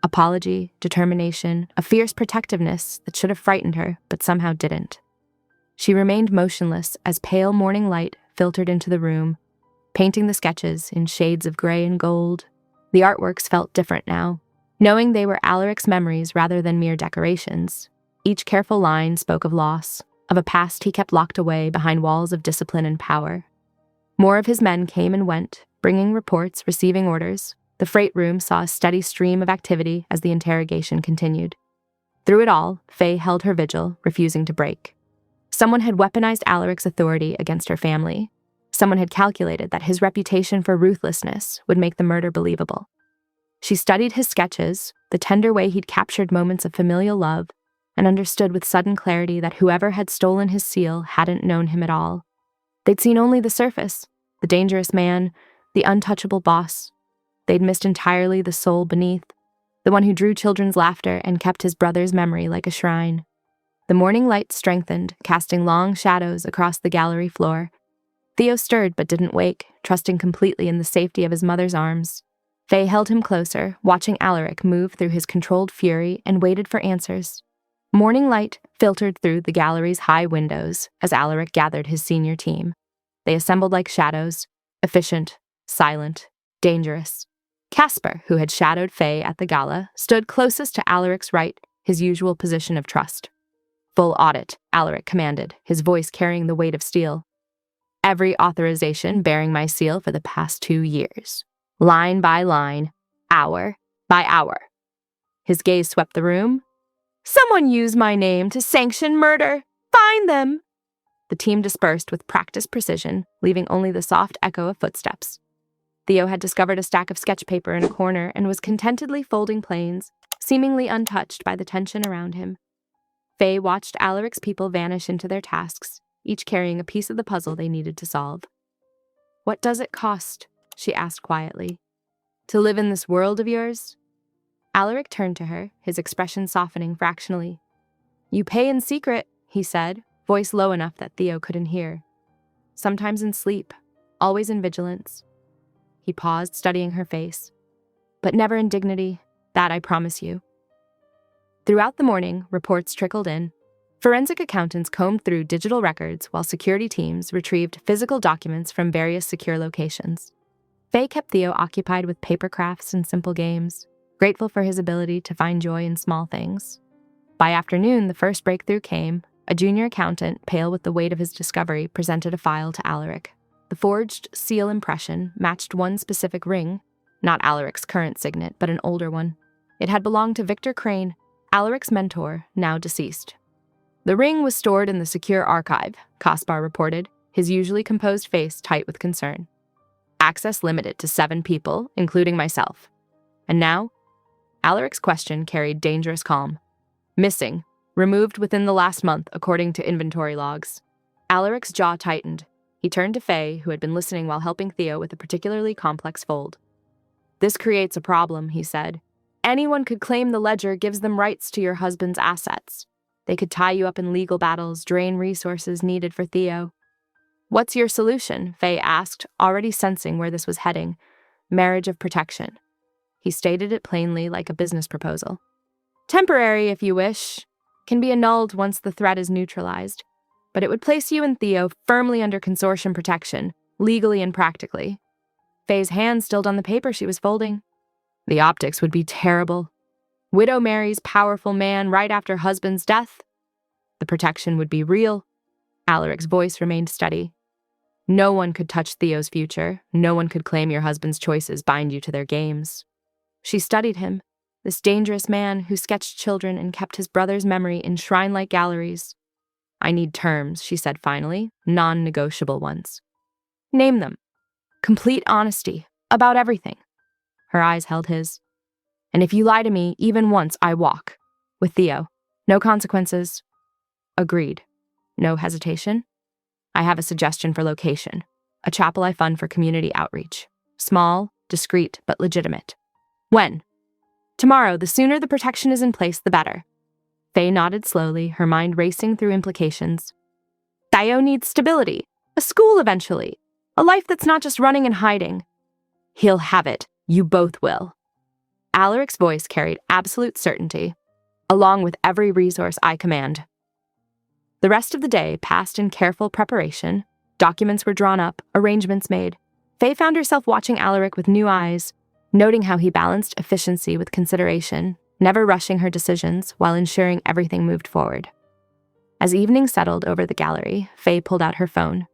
Apology, determination, a fierce protectiveness that should have frightened her, but somehow didn't. She remained motionless as pale morning light filtered into the room, painting the sketches in shades of gray and gold. The artworks felt different now, knowing they were Alaric's memories rather than mere decorations. Each careful line spoke of loss, of a past he kept locked away behind walls of discipline and power. More of his men came and went, bringing reports, receiving orders. The freight room saw a steady stream of activity as the interrogation continued. Through it all, Faye held her vigil, refusing to break. Someone had weaponized Alaric's authority against her family. Someone had calculated that his reputation for ruthlessness would make the murder believable. She studied his sketches, the tender way he'd captured moments of familial love, and understood with sudden clarity that whoever had stolen his seal hadn't known him at all. They'd seen only the surface, the dangerous man, the untouchable boss. They'd missed entirely the soul beneath, the one who drew children's laughter and kept his brother's memory like a shrine. The morning light strengthened, casting long shadows across the gallery floor. Theo stirred but didn't wake, trusting completely in the safety of his mother's arms. Faye held him closer, watching Alaric move through his controlled fury, and waited for answers. Morning light filtered through the gallery's high windows as Alaric gathered his senior team. They assembled like shadows, efficient, silent, dangerous. Casper, who had shadowed Faye at the gala, stood closest to Alaric's right, his usual position of trust. "Full audit," Alaric commanded, his voice carrying the weight of steel. "Every authorization bearing my seal for the past 2 years. Line by line, hour by hour." His gaze swept the room. "Someone used my name to sanction murder! Find them!" The team dispersed with practiced precision, leaving only the soft echo of footsteps. Theo had discovered a stack of sketch paper in a corner and was contentedly folding planes, seemingly untouched by the tension around him. Faye watched Alaric's people vanish into their tasks, each carrying a piece of the puzzle they needed to solve. "What does it cost?" she asked quietly. "To live in this world of yours?" Alaric turned to her, his expression softening fractionally. "You pay in secret," he said, voice low enough that Theo couldn't hear. "Sometimes in sleep, always in vigilance." He paused, studying her face. "But never in dignity, that I promise you." Throughout the morning, reports trickled in. Forensic accountants combed through digital records while security teams retrieved physical documents from various secure locations. Faye kept Theo occupied with paper crafts and simple games, grateful for his ability to find joy in small things. By afternoon, the first breakthrough came. A junior accountant, pale with the weight of his discovery, presented a file to Alaric. The forged seal impression matched one specific ring, not Alaric's current signet, but an older one. It had belonged to Victor Crane, Alaric's mentor, now deceased. The ring was stored in the secure archive, Kaspar reported, his usually composed face tight with concern. "Access limited to 7 people, including myself. And now?" Alaric's question carried dangerous calm. "Missing. Removed within the last month, according to inventory logs." Alaric's jaw tightened. He turned to Faye, who had been listening while helping Theo with a particularly complex fold. "This creates a problem," he said. "Anyone could claim the ledger gives them rights to your husband's assets. They could tie you up in legal battles, drain resources needed for Theo." "What's your solution?" Faye asked, already sensing where this was heading. "Marriage of protection." He stated it plainly, like a business proposal. "Temporary, if you wish. Can be annulled once the threat is neutralized. But it would place you and Theo firmly under consortium protection, legally and practically." Faye's hand stilled on the paper she was folding. "The optics would be terrible. Widow marries powerful man right after husband's death. The protection would be real." Alaric's voice remained steady. "No one could touch Theo's future. No one could claim your husband's choices bind you to their games." She studied him, this dangerous man who sketched children and kept his brother's memory in shrine-like galleries. "I need terms," she said finally, non-negotiable ones. "Name them." "Complete honesty, about everything." Her eyes held his. "And if you lie to me even once, I walk. With Theo. No consequences." "Agreed." No hesitation. "I have a suggestion for location. A chapel I fund for community outreach. Small, discreet, but legitimate." "When?" "Tomorrow. The sooner the protection is in place, the better." Faye nodded slowly, her mind racing through implications. "Theo needs stability. A school eventually. A life that's not just running and hiding." "He'll have it. You both will." Alaric's voice carried absolute certainty, "along with every resource I command." The rest of the day passed in careful preparation. Documents were drawn up, arrangements made. Faye found herself watching Alaric with new eyes, noting how he balanced efficiency with consideration, never rushing her decisions while ensuring everything moved forward. As evening settled over the gallery, Faye pulled out her phone.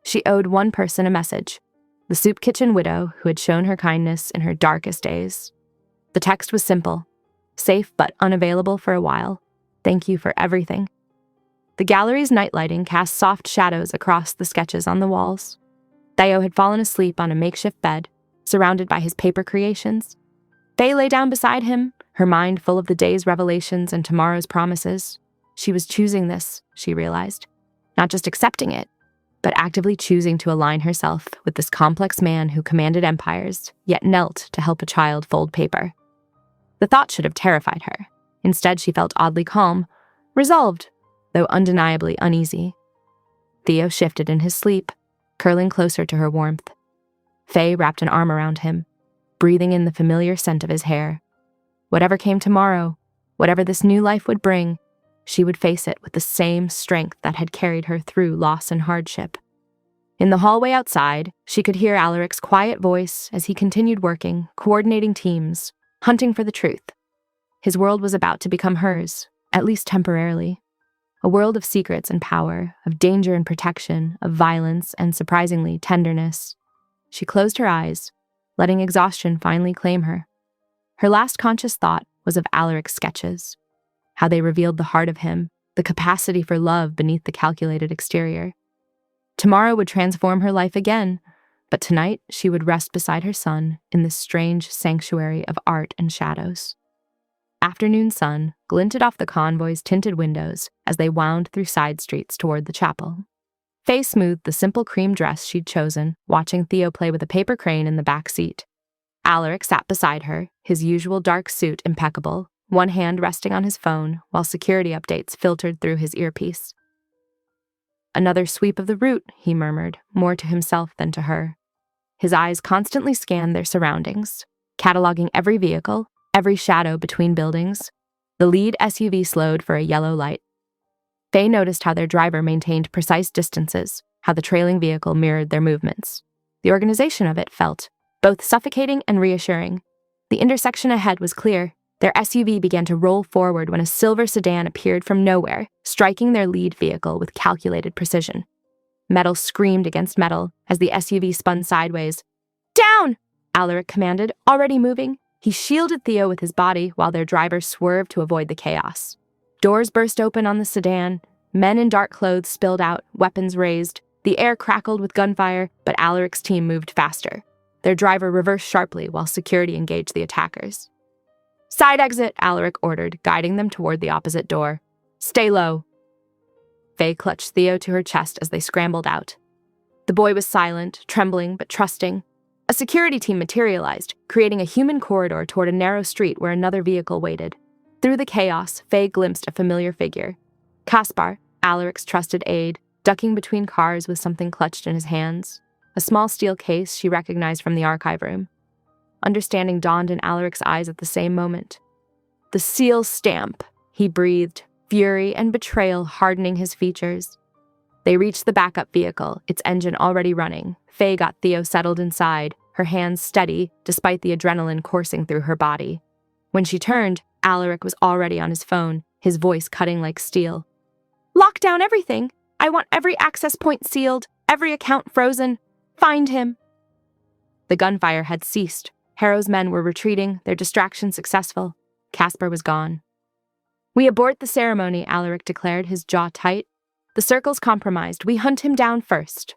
She owed one person a message, the soup kitchen widow who had shown her kindness in her darkest days. The text was simple, safe but unavailable for a while. "Thank you for everything." The gallery's night lighting cast soft shadows across the sketches on the walls. Theo had fallen asleep on a makeshift bed, surrounded by his paper creations. Faye lay down beside him, her mind full of the day's revelations and tomorrow's promises. She was choosing this, she realized. Not just accepting it, but actively choosing to align herself with this complex man who commanded empires, yet knelt to help a child fold paper. The thought should have terrified her. Instead, she felt oddly calm, resolved, though undeniably uneasy. Theo shifted in his sleep, curling closer to her warmth. Faye wrapped an arm around him, breathing in the familiar scent of his hair. Whatever came tomorrow, whatever this new life would bring, she would face it with the same strength that had carried her through loss and hardship. In the hallway outside, she could hear Alaric's quiet voice as he continued working, coordinating teams, hunting for the truth. His world was about to become hers, at least temporarily. A world of secrets and power, of danger and protection, of violence and, surprisingly, tenderness. She closed her eyes, letting exhaustion finally claim her. Her last conscious thought was of Alaric's sketches, how they revealed the heart of him, the capacity for love beneath the calculated exterior. Tomorrow would transform her life again, but tonight she would rest beside her son in this strange sanctuary of art and shadows. Afternoon sun glinted off the convoy's tinted windows as they wound through side streets toward the chapel. Faye smoothed the simple cream dress she'd chosen, watching Theo play with a paper crane in the back seat. Alaric sat beside her, his usual dark suit impeccable, one hand resting on his phone while security updates filtered through his earpiece. Another sweep of the route, he murmured, more to himself than to her. His eyes constantly scanned their surroundings, cataloging every vehicle, every shadow between buildings. The lead SUV slowed for a yellow light. Faye noticed how their driver maintained precise distances, how the trailing vehicle mirrored their movements. The organization of it felt both suffocating and reassuring. The intersection ahead was clear. Their SUV began to roll forward when a silver sedan appeared from nowhere, striking their lead vehicle with calculated precision. Metal screamed against metal as the SUV spun sideways. "Down!" Alaric commanded, already moving. He shielded Theo with his body while their driver swerved to avoid the chaos. Doors burst open on the sedan. Men in dark clothes spilled out, weapons raised. The air crackled with gunfire, but Alaric's team moved faster. Their driver reversed sharply while security engaged the attackers. "Side exit," Alaric ordered, guiding them toward the opposite door. "Stay low." Faye clutched Theo to her chest as they scrambled out. The boy was silent, trembling, but trusting. A security team materialized, creating a human corridor toward a narrow street where another vehicle waited. Through the chaos, Faye glimpsed a familiar figure. Kaspar, Alaric's trusted aide, ducking between cars with something clutched in his hands. A small steel case she recognized from the archive room. Understanding dawned in Alaric's eyes at the same moment. "The seal stamp," he breathed, fury and betrayal hardening his features. They reached the backup vehicle, its engine already running. Faye got Theo settled inside, her hands steady despite the adrenaline coursing through her body. When she turned, Alaric was already on his phone, his voice cutting like steel. "Lock down everything! I want every access point sealed, every account frozen. Find him!" The gunfire had ceased. Harrow's men were retreating, their distraction successful. Kaspar was gone. "We abort the ceremony," Alaric declared, his jaw tight. "The circle's compromised. We hunt him down first."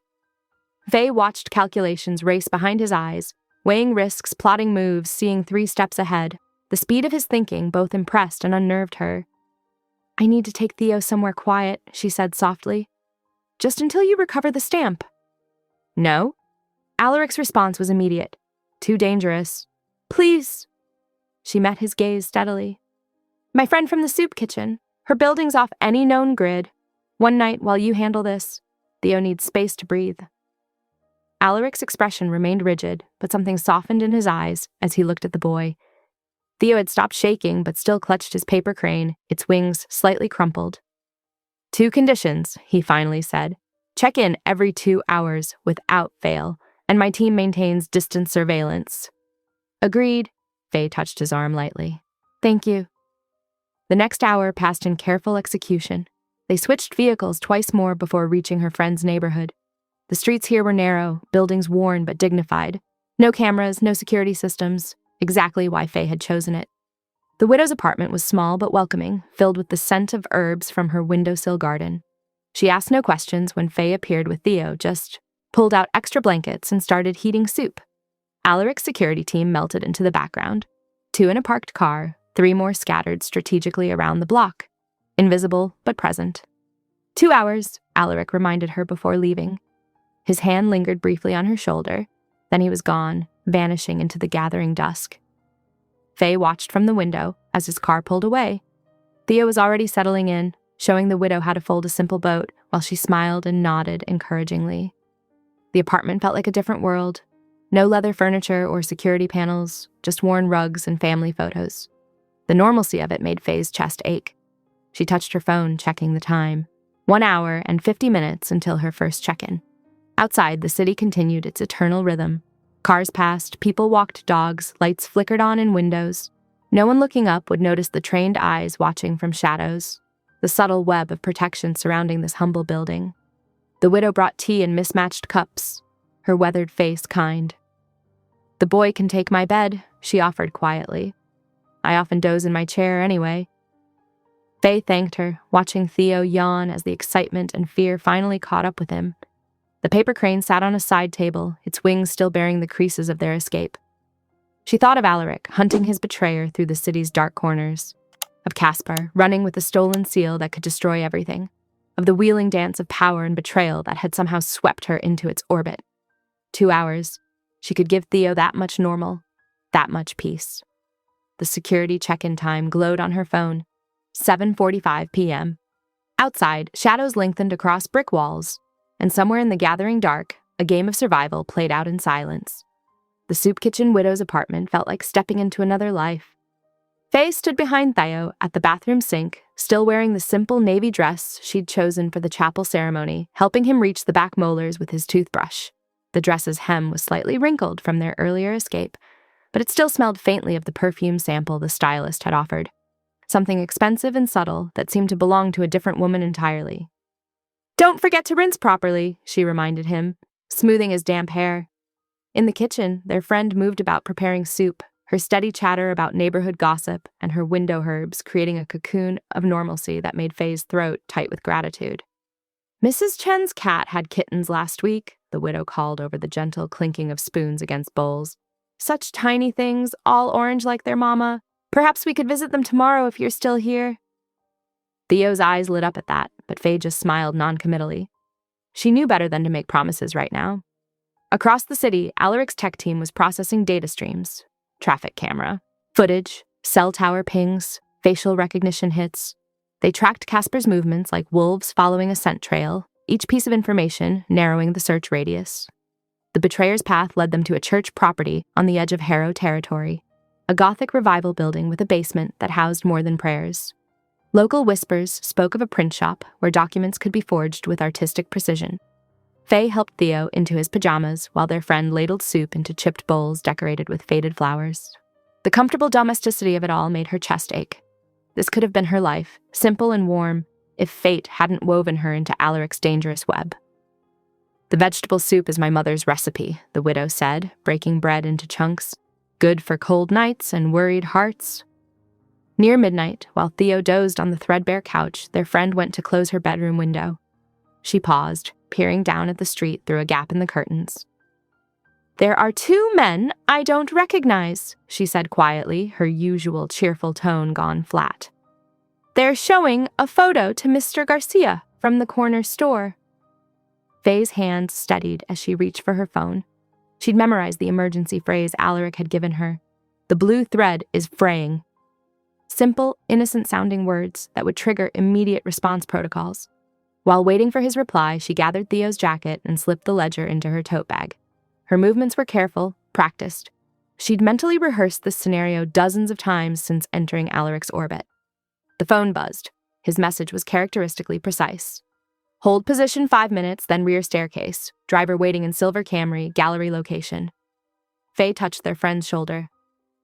Faye watched calculations race behind his eyes, weighing risks, plotting moves, seeing 3 steps ahead. The speed of his thinking both impressed and unnerved her. "I need to take Theo somewhere quiet," she said softly. "Just until you recover the stamp." "No?" Alaric's response was immediate. "Too dangerous." "Please." She met his gaze steadily. "My friend from the soup kitchen. Her building's off any known grid. One night while you handle this, Theo needs space to breathe." Alaric's expression remained rigid, but something softened in his eyes as he looked at the boy. Theo had stopped shaking but still clutched his paper crane, its wings slightly crumpled. "2 conditions," he finally said. "Check in every 2 hours without fail, and my team maintains distance surveillance." "Agreed." Faye touched his arm lightly. "Thank you." The next hour passed in careful execution. They switched vehicles twice more before reaching her friend's neighborhood. The streets here were narrow, buildings worn but dignified. No cameras, no security systems, exactly why Faye had chosen it. The widow's apartment was small but welcoming, filled with the scent of herbs from her windowsill garden. She asked no questions when Faye appeared with Theo, just pulled out extra blankets and started heating soup. Alaric's security team melted into the background. 2 in a parked car, 3 more scattered strategically around the block. Invisible but present. 2 hours, Alaric reminded her before leaving. His hand lingered briefly on her shoulder, then he was gone, vanishing into the gathering dusk. Faye watched from the window as his car pulled away. Theo was already settling in, showing the widow how to fold a simple boat while she smiled and nodded encouragingly. The apartment felt like a different world. No leather furniture or security panels, just worn rugs and family photos. The normalcy of it made Faye's chest ache. She touched her phone, checking the time. 1 hour and 50 minutes until her first check-in. Outside, the city continued its eternal rhythm. Cars passed, people walked dogs, lights flickered on in windows. No one looking up would notice the trained eyes watching from shadows, the subtle web of protection surrounding this humble building. The widow brought tea in mismatched cups, her weathered face kind. "The boy can take my bed," she offered quietly. "I often doze in my chair anyway." Faye thanked her, watching Theo yawn as the excitement and fear finally caught up with him. The paper crane sat on a side table, its wings still bearing the creases of their escape. She thought of Alaric hunting his betrayer through the city's dark corners, of Caspar running with a stolen seal that could destroy everything, of the wheeling dance of power and betrayal that had somehow swept her into its orbit. 2 hours. She could give Theo that much normal, that much peace. The security check-in time glowed on her phone. 7:45 p.m. Outside, shadows lengthened across brick walls, and somewhere in the gathering dark, a game of survival played out in silence. The soup kitchen widow's apartment felt like stepping into another life. Faye stood behind Theo at the bathroom sink, still wearing the simple navy dress she'd chosen for the chapel ceremony, helping him reach the back molars with his toothbrush. The dress's hem was slightly wrinkled from their earlier escape, but it still smelled faintly of the perfume sample the stylist had offered. Something expensive and subtle that seemed to belong to a different woman entirely. "Don't forget to rinse properly," she reminded him, smoothing his damp hair. In the kitchen, their friend moved about preparing soup, her steady chatter about neighborhood gossip and her window herbs creating a cocoon of normalcy that made Faye's throat tight with gratitude. "Mrs. Chen's cat had kittens last week," the widow called over the gentle clinking of spoons against bowls. "Such tiny things, all orange like their mama. Perhaps we could visit them tomorrow if you're still here." Theo's eyes lit up at that, but Faye just smiled noncommittally. She knew better than to make promises right now. Across the city, Alaric's tech team was processing data streams, traffic camera, footage, cell tower pings, facial recognition hits. They tracked Casper's movements like wolves following a scent trail, each piece of information narrowing the search radius. The betrayer's path led them to a church property on the edge of Harrow territory, a Gothic revival building with a basement that housed more than prayers. Local whispers spoke of a print shop where documents could be forged with artistic precision. Faye helped Theo into his pajamas while their friend ladled soup into chipped bowls decorated with faded flowers. The comfortable domesticity of it all made her chest ache. This could have been her life, simple and warm, if fate hadn't woven her into Alaric's dangerous web. "The vegetable soup is my mother's recipe," the widow said, breaking bread into chunks. "Good for cold nights and worried hearts." Near midnight, while Theo dozed on the threadbare couch, their friend went to close her bedroom window. She paused, peering down at the street through a gap in the curtains. "There are 2 men I don't recognize," she said quietly, her usual cheerful tone gone flat. "They're showing a photo to Mr. Garcia from the corner store." Faye's hand steadied as she reached for her phone. She'd memorized the emergency phrase Alaric had given her. "The blue thread is fraying." Simple, innocent-sounding words that would trigger immediate response protocols. While waiting for his reply, she gathered Theo's jacket and slipped the ledger into her tote bag. Her movements were careful, practiced. She'd mentally rehearsed this scenario dozens of times since entering Alaric's orbit. The phone buzzed. His message was characteristically precise. "Hold position 5 minutes, then rear staircase. Driver waiting in silver Camry, gallery location." Faye touched their friend's shoulder.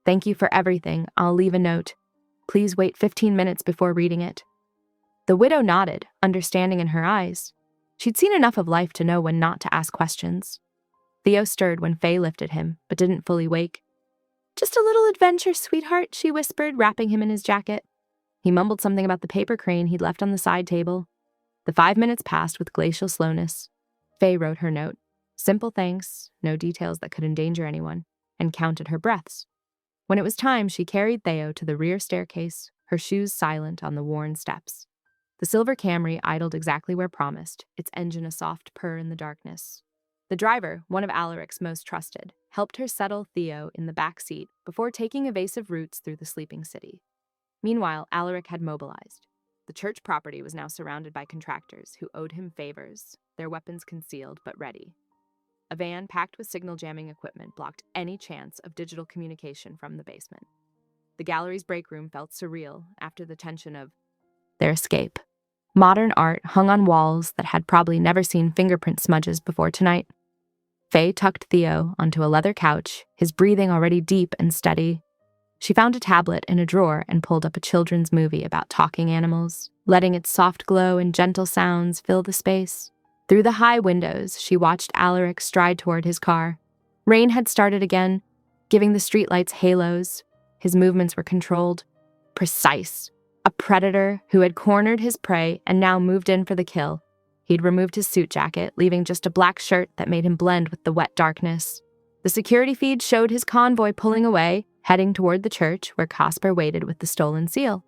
"Thank you for everything. I'll leave a note. Please wait 15 minutes before reading it." The widow nodded, understanding in her eyes. She'd seen enough of life to know when not to ask questions. Theo stirred when Faye lifted him, but didn't fully wake. "Just a little adventure, sweetheart," she whispered, wrapping him in his jacket. He mumbled something about the paper crane he'd left on the side table. The 5 minutes passed with glacial slowness. Faye wrote her note. Simple thanks, no details that could endanger anyone, and counted her breaths. When it was time, she carried Theo to the rear staircase, her shoes silent on the worn steps. The silver Camry idled exactly where promised, its engine a soft purr in the darkness. The driver, one of Alaric's most trusted, helped her settle Theo in the back seat before taking evasive routes through the sleeping city. Meanwhile, Alaric had mobilized. The church property was now surrounded by contractors who owed him favors, their weapons concealed but ready. A van packed with signal jamming equipment blocked any chance of digital communication from the basement. The gallery's break room felt surreal after the tension of their escape. Modern art hung on walls that had probably never seen fingerprint smudges before tonight. Faye tucked Theo onto a leather couch, his breathing already deep and steady. She found a tablet in a drawer and pulled up a children's movie about talking animals, letting its soft glow and gentle sounds fill the space. Through the high windows, she watched Alaric stride toward his car. Rain had started again, giving the streetlights halos. His movements were controlled, precise. A predator who had cornered his prey and now moved in for the kill. He'd removed his suit jacket, leaving just a black shirt that made him blend with the wet darkness. The security feed showed his convoy pulling away, heading toward the church where Casper waited with the stolen seal.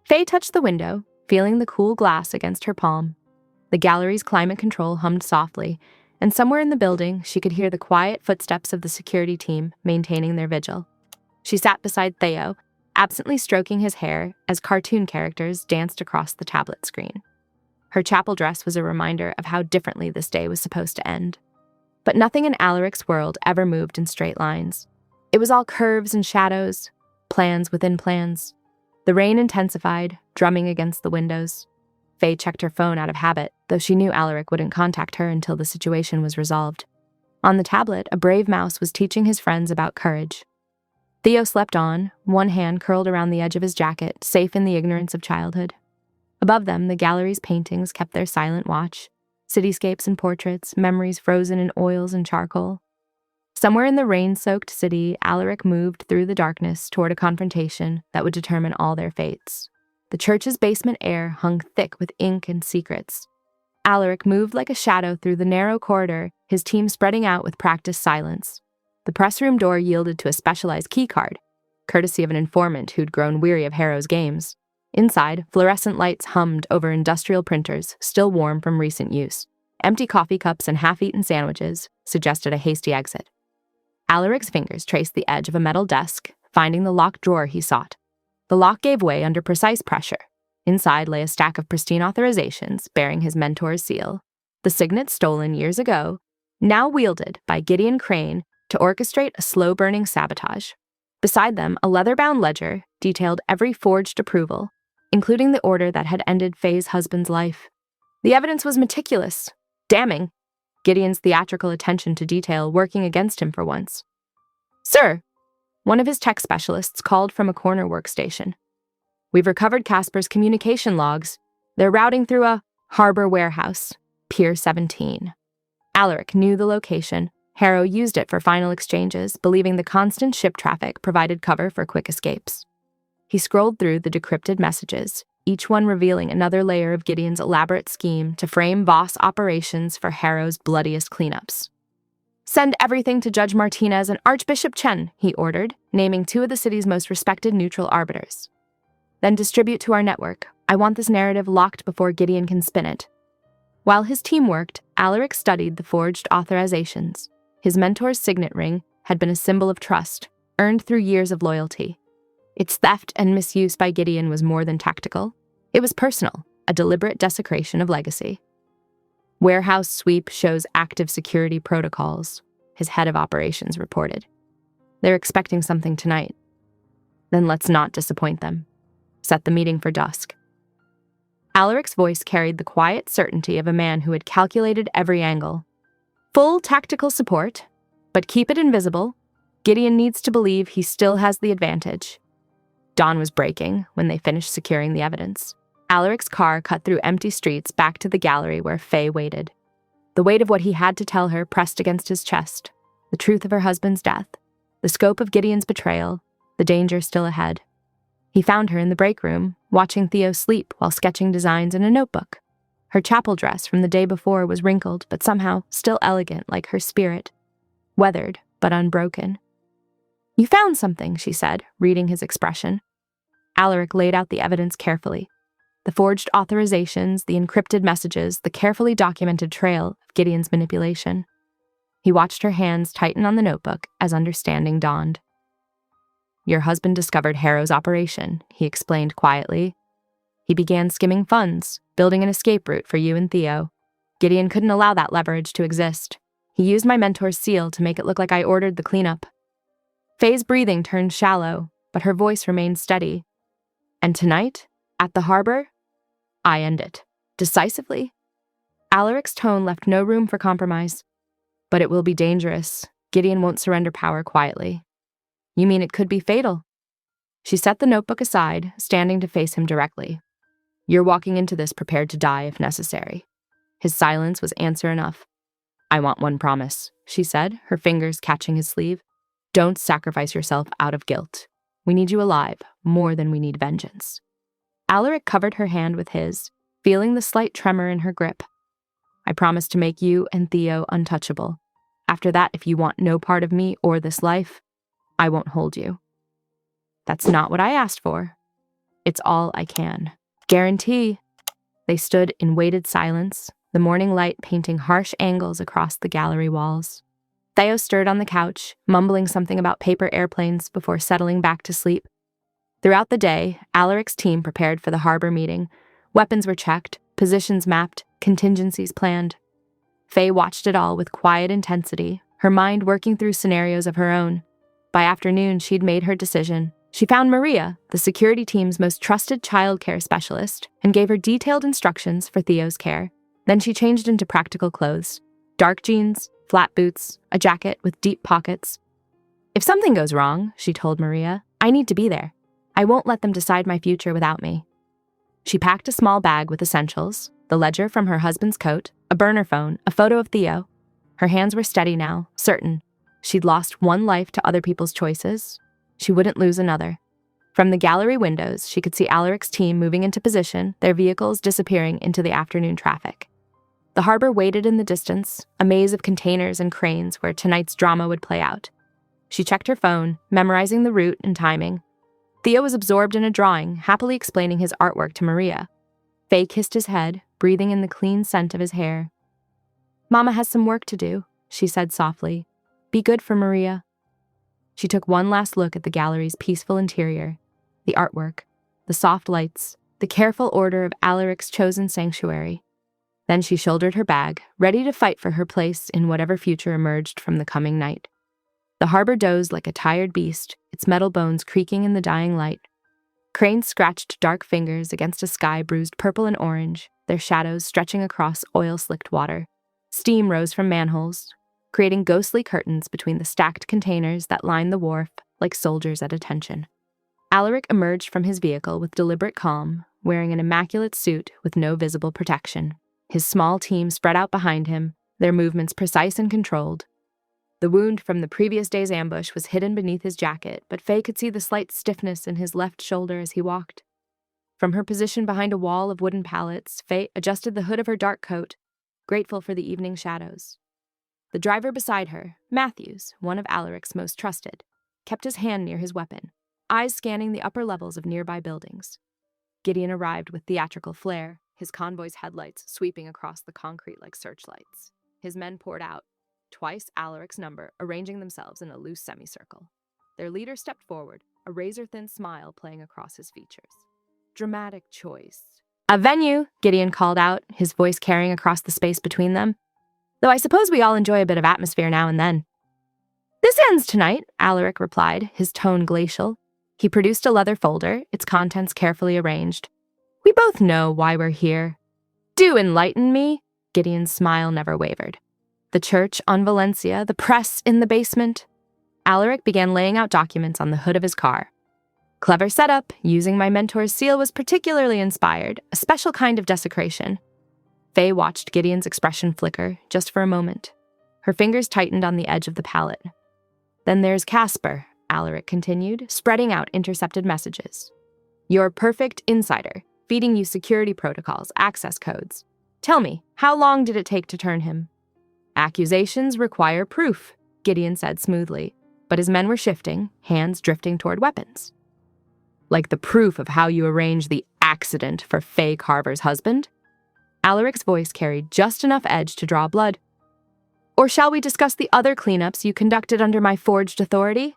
Faye touched the window, feeling the cool glass against her palm. The gallery's climate control hummed softly, and somewhere in the building she could hear the quiet footsteps of the security team maintaining their vigil. She sat beside Theo, absently stroking his hair as cartoon characters danced across the tablet screen. Her chapel dress was a reminder of how differently this day was supposed to end. But nothing in Alaric's world ever moved in straight lines. It was all curves and shadows, plans within plans. The rain intensified, drumming against the windows. Faye checked her phone out of habit, though she knew Alaric wouldn't contact her until the situation was resolved. On the tablet, a brave mouse was teaching his friends about courage. Theo slept on, one hand curled around the edge of his jacket, safe in the ignorance of childhood. Above them, the gallery's paintings kept their silent watch. Cityscapes and portraits, memories frozen in oils and charcoal. Somewhere in the rain-soaked city, Alaric moved through the darkness toward a confrontation that would determine all their fates. The church's basement air hung thick with ink and secrets. Alaric moved like a shadow through the narrow corridor, his team spreading out with practiced silence. The press room door yielded to a specialized keycard, courtesy of an informant who'd grown weary of Harrow's games. Inside, fluorescent lights hummed over industrial printers, still warm from recent use. Empty coffee cups and half-eaten sandwiches suggested a hasty exit. Alaric's fingers traced the edge of a metal desk, finding the locked drawer he sought. The lock gave way under precise pressure. Inside lay a stack of pristine authorizations bearing his mentor's seal, the signet stolen years ago, now wielded by Gideon Crane to orchestrate a slow-burning sabotage. Beside them, a leather-bound ledger detailed every forged approval, including the order that had ended Faye's husband's life. The evidence was meticulous, damning, Gideon's theatrical attention to detail working against him for once. "Sir," one of his tech specialists called from a corner workstation. "We've recovered Casper's communication logs. They're routing through a harbor warehouse, Pier 17. Alaric knew the location. Harrow used it for final exchanges, believing the constant ship traffic provided cover for quick escapes. He scrolled through the decrypted messages, each one revealing another layer of Gideon's elaborate scheme to frame Voss operations for Harrow's bloodiest cleanups. "Send everything to Judge Martinez and Archbishop Chen," he ordered, naming two of the city's most respected neutral arbiters. "Then distribute to our network. I want this narrative locked before Gideon can spin it." While his team worked, Alaric studied the forged authorizations. His mentor's signet ring had been a symbol of trust, earned through years of loyalty. Its theft and misuse by Gideon was more than tactical. It was personal, a deliberate desecration of legacy. "Warehouse sweep shows active security protocols," his head of operations reported. "They're expecting something tonight." "Then let's not disappoint them. Set the meeting for dusk." Alaric's voice carried the quiet certainty of a man who had calculated every angle. "Full tactical support, but keep it invisible. Gideon needs to believe he still has the advantage." Dawn was breaking when they finished securing the evidence. Alaric's car cut through empty streets back to the gallery where Faye waited. The weight of what he had to tell her pressed against his chest, the truth of her husband's death, the scope of Gideon's betrayal, the danger still ahead. He found her in the break room, watching Theo sleep while sketching designs in a notebook. Her chapel dress from the day before was wrinkled, but somehow still elegant like her spirit. Weathered, but unbroken. "You found something," she said, reading his expression. Alaric laid out the evidence carefully. The forged authorizations, the encrypted messages, the carefully documented trail of Gideon's manipulation. He watched her hands tighten on the notebook as understanding dawned. "Your husband discovered Harrow's operation," he explained quietly. "He began skimming funds, building an escape route for you and Theo. Gideon couldn't allow that leverage to exist. He used my mentor's seal to make it look like I ordered the cleanup." Faye's breathing turned shallow, but her voice remained steady. "And tonight, at the harbor, I end it. Decisively." Alaric's tone left no room for compromise. "But it will be dangerous. Gideon won't surrender power quietly." "You mean it could be fatal?" She set the notebook aside, standing to face him directly. "You're walking into this prepared to die if necessary." His silence was answer enough. "I want one promise," she said, her fingers catching his sleeve. "Don't sacrifice yourself out of guilt. We need you alive, more than we need vengeance." Alaric covered her hand with his, feeling the slight tremor in her grip. "I promise to make you and Theo untouchable. After that, if you want no part of me or this life, I won't hold you. That's not what I asked for. It's all I can guarantee. They stood in weighted silence, the morning light painting harsh angles across the gallery walls. Theo stirred on the couch, mumbling something about paper airplanes before settling back to sleep. Throughout the day, Alaric's team prepared for the harbor meeting. Weapons were checked, positions mapped, contingencies planned. Faye watched it all with quiet intensity, her mind working through scenarios of her own. By afternoon, she'd made her decision. She found Maria, the security team's most trusted childcare specialist, and gave her detailed instructions for Theo's care. Then she changed into practical clothes: dark jeans, flat boots, a jacket with deep pockets. If something goes wrong, she told Maria, I need to be there. I won't let them decide my future without me. She packed a small bag with essentials, the ledger from her husband's coat, a burner phone, a photo of Theo. Her hands were steady now, certain. She'd lost one life to other people's choices. She wouldn't lose another. From the gallery windows, she could see Alaric's team moving into position, their vehicles disappearing into the afternoon traffic. The harbor waited in the distance, a maze of containers and cranes where tonight's drama would play out. She checked her phone, memorizing the route and timing. Theo was absorbed in a drawing, happily explaining his artwork to Maria. Faye kissed his head, breathing in the clean scent of his hair. Mama has some work to do, she said softly. Be good for Maria. She took one last look at the gallery's peaceful interior, the artwork, the soft lights, the careful order of Alaric's chosen sanctuary. Then she shouldered her bag, ready to fight for her place in whatever future emerged from the coming night. The harbor dozed like a tired beast, its metal bones creaking in the dying light. Cranes scratched dark fingers against a sky bruised purple and orange, their shadows stretching across oil-slicked water. Steam rose from manholes, creating ghostly curtains between the stacked containers that lined the wharf like soldiers at attention. Alaric emerged from his vehicle with deliberate calm, wearing an immaculate suit with no visible protection. His small team spread out behind him, their movements precise and controlled. The wound from the previous day's ambush was hidden beneath his jacket, but Faye could see the slight stiffness in his left shoulder as he walked. From her position behind a wall of wooden pallets, Faye adjusted the hood of her dark coat, grateful for the evening shadows. The driver beside her, Matthews, one of Alaric's most trusted, kept his hand near his weapon, eyes scanning the upper levels of nearby buildings. Gideon arrived with theatrical flair, his convoy's headlights sweeping across the concrete like searchlights. His men poured out, twice Alaric's number, arranging themselves in a loose semicircle. Their leader stepped forward, a razor-thin smile playing across his features. Dramatic choice. A venue, Gideon called out, his voice carrying across the space between them. Though I suppose we all enjoy a bit of atmosphere now and then. This ends tonight, Alaric replied, his tone glacial. He produced a leather folder, its contents carefully arranged. We both know why we're here. Do enlighten me. Gideon's smile never wavered. The church on Valencia, the press in the basement. Alaric began laying out documents on the hood of his car. Clever setup, using my mentor's seal was particularly inspired, a special kind of desecration. Faye watched Gideon's expression flicker, just for a moment. Her fingers tightened on the edge of the palette. Then there's Casper, Alaric continued, spreading out intercepted messages. Your perfect insider, feeding you security protocols, access codes. Tell me, how long did it take to turn him? Accusations require proof, Gideon said smoothly, but his men were shifting, hands drifting toward weapons. Like the proof of how you arranged the accident for Faye Carver's husband? Alaric's voice carried just enough edge to draw blood. Or shall we discuss the other cleanups you conducted under my forged authority?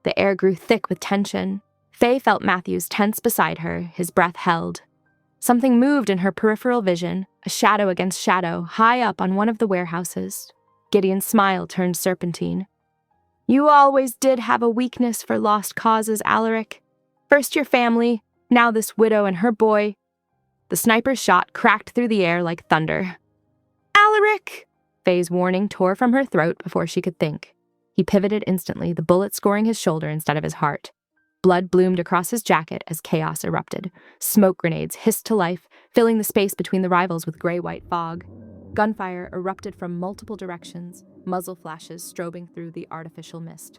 The air grew thick with tension. Faye felt Matthews tense beside her, his breath held. Something moved in her peripheral vision, a shadow against shadow, high up on one of the warehouses. Gideon's smile turned serpentine. You always did have a weakness for lost causes, Alaric. First your family, now this widow and her boy. The sniper's shot cracked through the air like thunder. Alaric! Faye's warning tore from her throat before she could think. He pivoted instantly, the bullet scoring his shoulder instead of his heart. Blood bloomed across his jacket as chaos erupted. Smoke grenades hissed to life, filling the space between the rivals with gray-white fog. Gunfire erupted from multiple directions, muzzle flashes strobing through the artificial mist.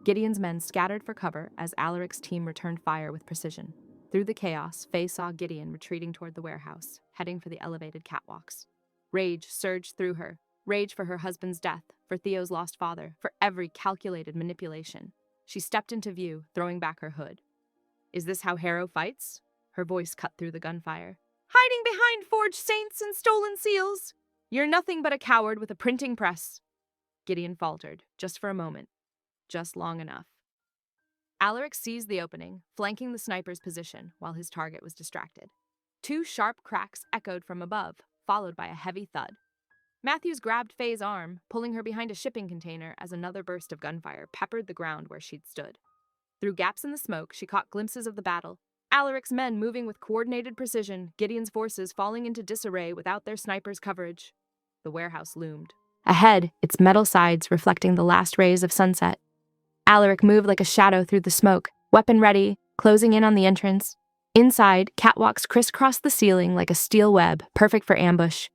Gideon's men scattered for cover as Alaric's team returned fire with precision. Through the chaos, Faye saw Gideon retreating toward the warehouse, heading for the elevated catwalks. Rage surged through her. Rage for her husband's death, for Theo's lost father, for every calculated manipulation. She stepped into view, throwing back her hood. Is this how Harrow fights? Her voice cut through the gunfire. Hiding behind forged saints and stolen seals! You're nothing but a coward with a printing press. Gideon faltered, just for a moment. Just long enough. Alaric seized the opening, flanking the sniper's position while his target was distracted. 2 sharp cracks echoed from above, followed by a heavy thud. Matthews grabbed Faye's arm, pulling her behind a shipping container as another burst of gunfire peppered the ground where she'd stood. Through gaps in the smoke, she caught glimpses of the battle. Alaric's men moving with coordinated precision, Gideon's forces falling into disarray without their snipers' coverage. The warehouse loomed. Ahead, its metal sides reflecting the last rays of sunset. Alaric moved like a shadow through the smoke, weapon ready, closing in on the entrance. Inside, catwalks crisscrossed the ceiling like a steel web, perfect for ambush.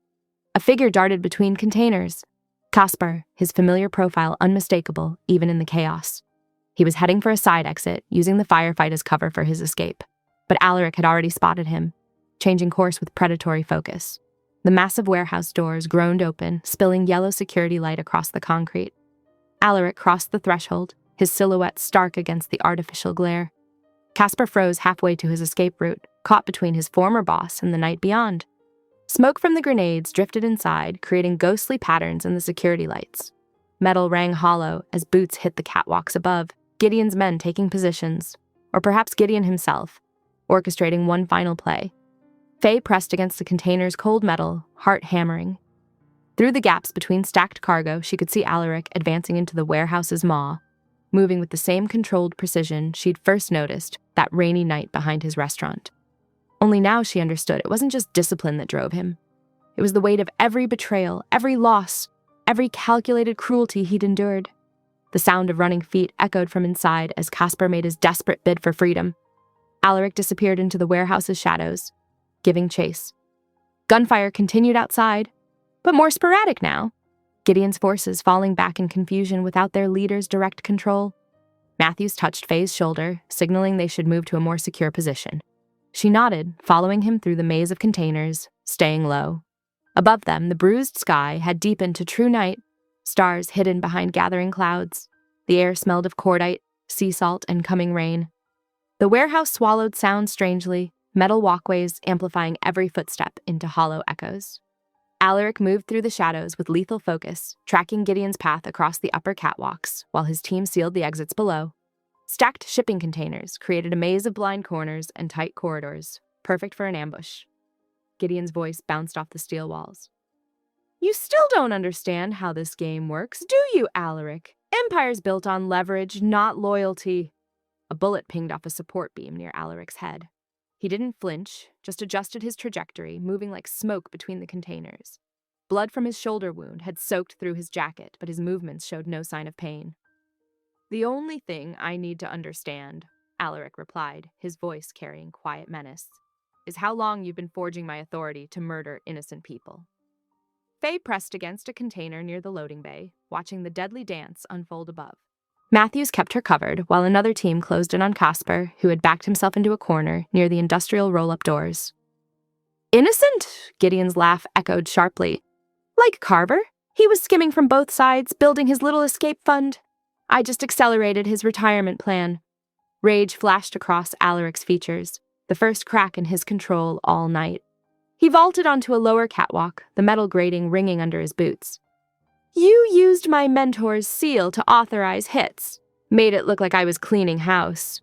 A figure darted between containers. Caspar, his familiar profile unmistakable, even in the chaos. He was heading for a side exit, using the firefight as cover for his escape. But Alaric had already spotted him, changing course with predatory focus. The massive warehouse doors groaned open, spilling yellow security light across the concrete. Alaric crossed the threshold, his silhouette stark against the artificial glare. Caspar froze halfway to his escape route, caught between his former boss and the night beyond. Smoke from the grenades drifted inside, creating ghostly patterns in the security lights. Metal rang hollow as boots hit the catwalks above, Gideon's men taking positions, or perhaps Gideon himself, orchestrating one final play. Faye pressed against the container's cold metal, heart hammering. Through the gaps between stacked cargo, she could see Alaric advancing into the warehouse's maw, moving with the same controlled precision she'd first noticed that rainy night behind his restaurant. Only now she understood it wasn't just discipline that drove him. It was the weight of every betrayal, every loss, every calculated cruelty he'd endured. The sound of running feet echoed from inside as Caspar made his desperate bid for freedom. Alaric disappeared into the warehouse's shadows, giving chase. Gunfire continued outside, but more sporadic now. Gideon's forces falling back in confusion without their leader's direct control. Matthews touched Faye's shoulder, signaling they should move to a more secure position. She nodded, following him through the maze of containers, staying low. Above them, the bruised sky had deepened to true night, stars hidden behind gathering clouds. The air smelled of cordite, sea salt, and coming rain. The warehouse swallowed sound strangely, metal walkways amplifying every footstep into hollow echoes. Alaric moved through the shadows with lethal focus, tracking Gideon's path across the upper catwalks, while his team sealed the exits below. Stacked shipping containers created a maze of blind corners and tight corridors, perfect for an ambush. Gideon's voice bounced off the steel walls. You still don't understand how this game works, do you, Alaric? Empire's built on leverage, not loyalty. A bullet pinged off a support beam near Alaric's head. He didn't flinch, just adjusted his trajectory, moving like smoke between the containers. Blood from his shoulder wound had soaked through his jacket, but his movements showed no sign of pain. The only thing I need to understand, Alaric replied, his voice carrying quiet menace, is how long you've been forging my authority to murder innocent people. Faye pressed against a container near the loading bay, watching the deadly dance unfold above. Matthews kept her covered, while another team closed in on Caspar, who had backed himself into a corner near the industrial roll-up doors. Innocent? Gideon's laugh echoed sharply. Like Carver? He was skimming from both sides, building his little escape fund. I just accelerated his retirement plan. Rage flashed across Alaric's features, the first crack in his control all night. He vaulted onto a lower catwalk, the metal grating ringing under his boots. You used my mentor's seal to authorize hits. Made it look like I was cleaning house.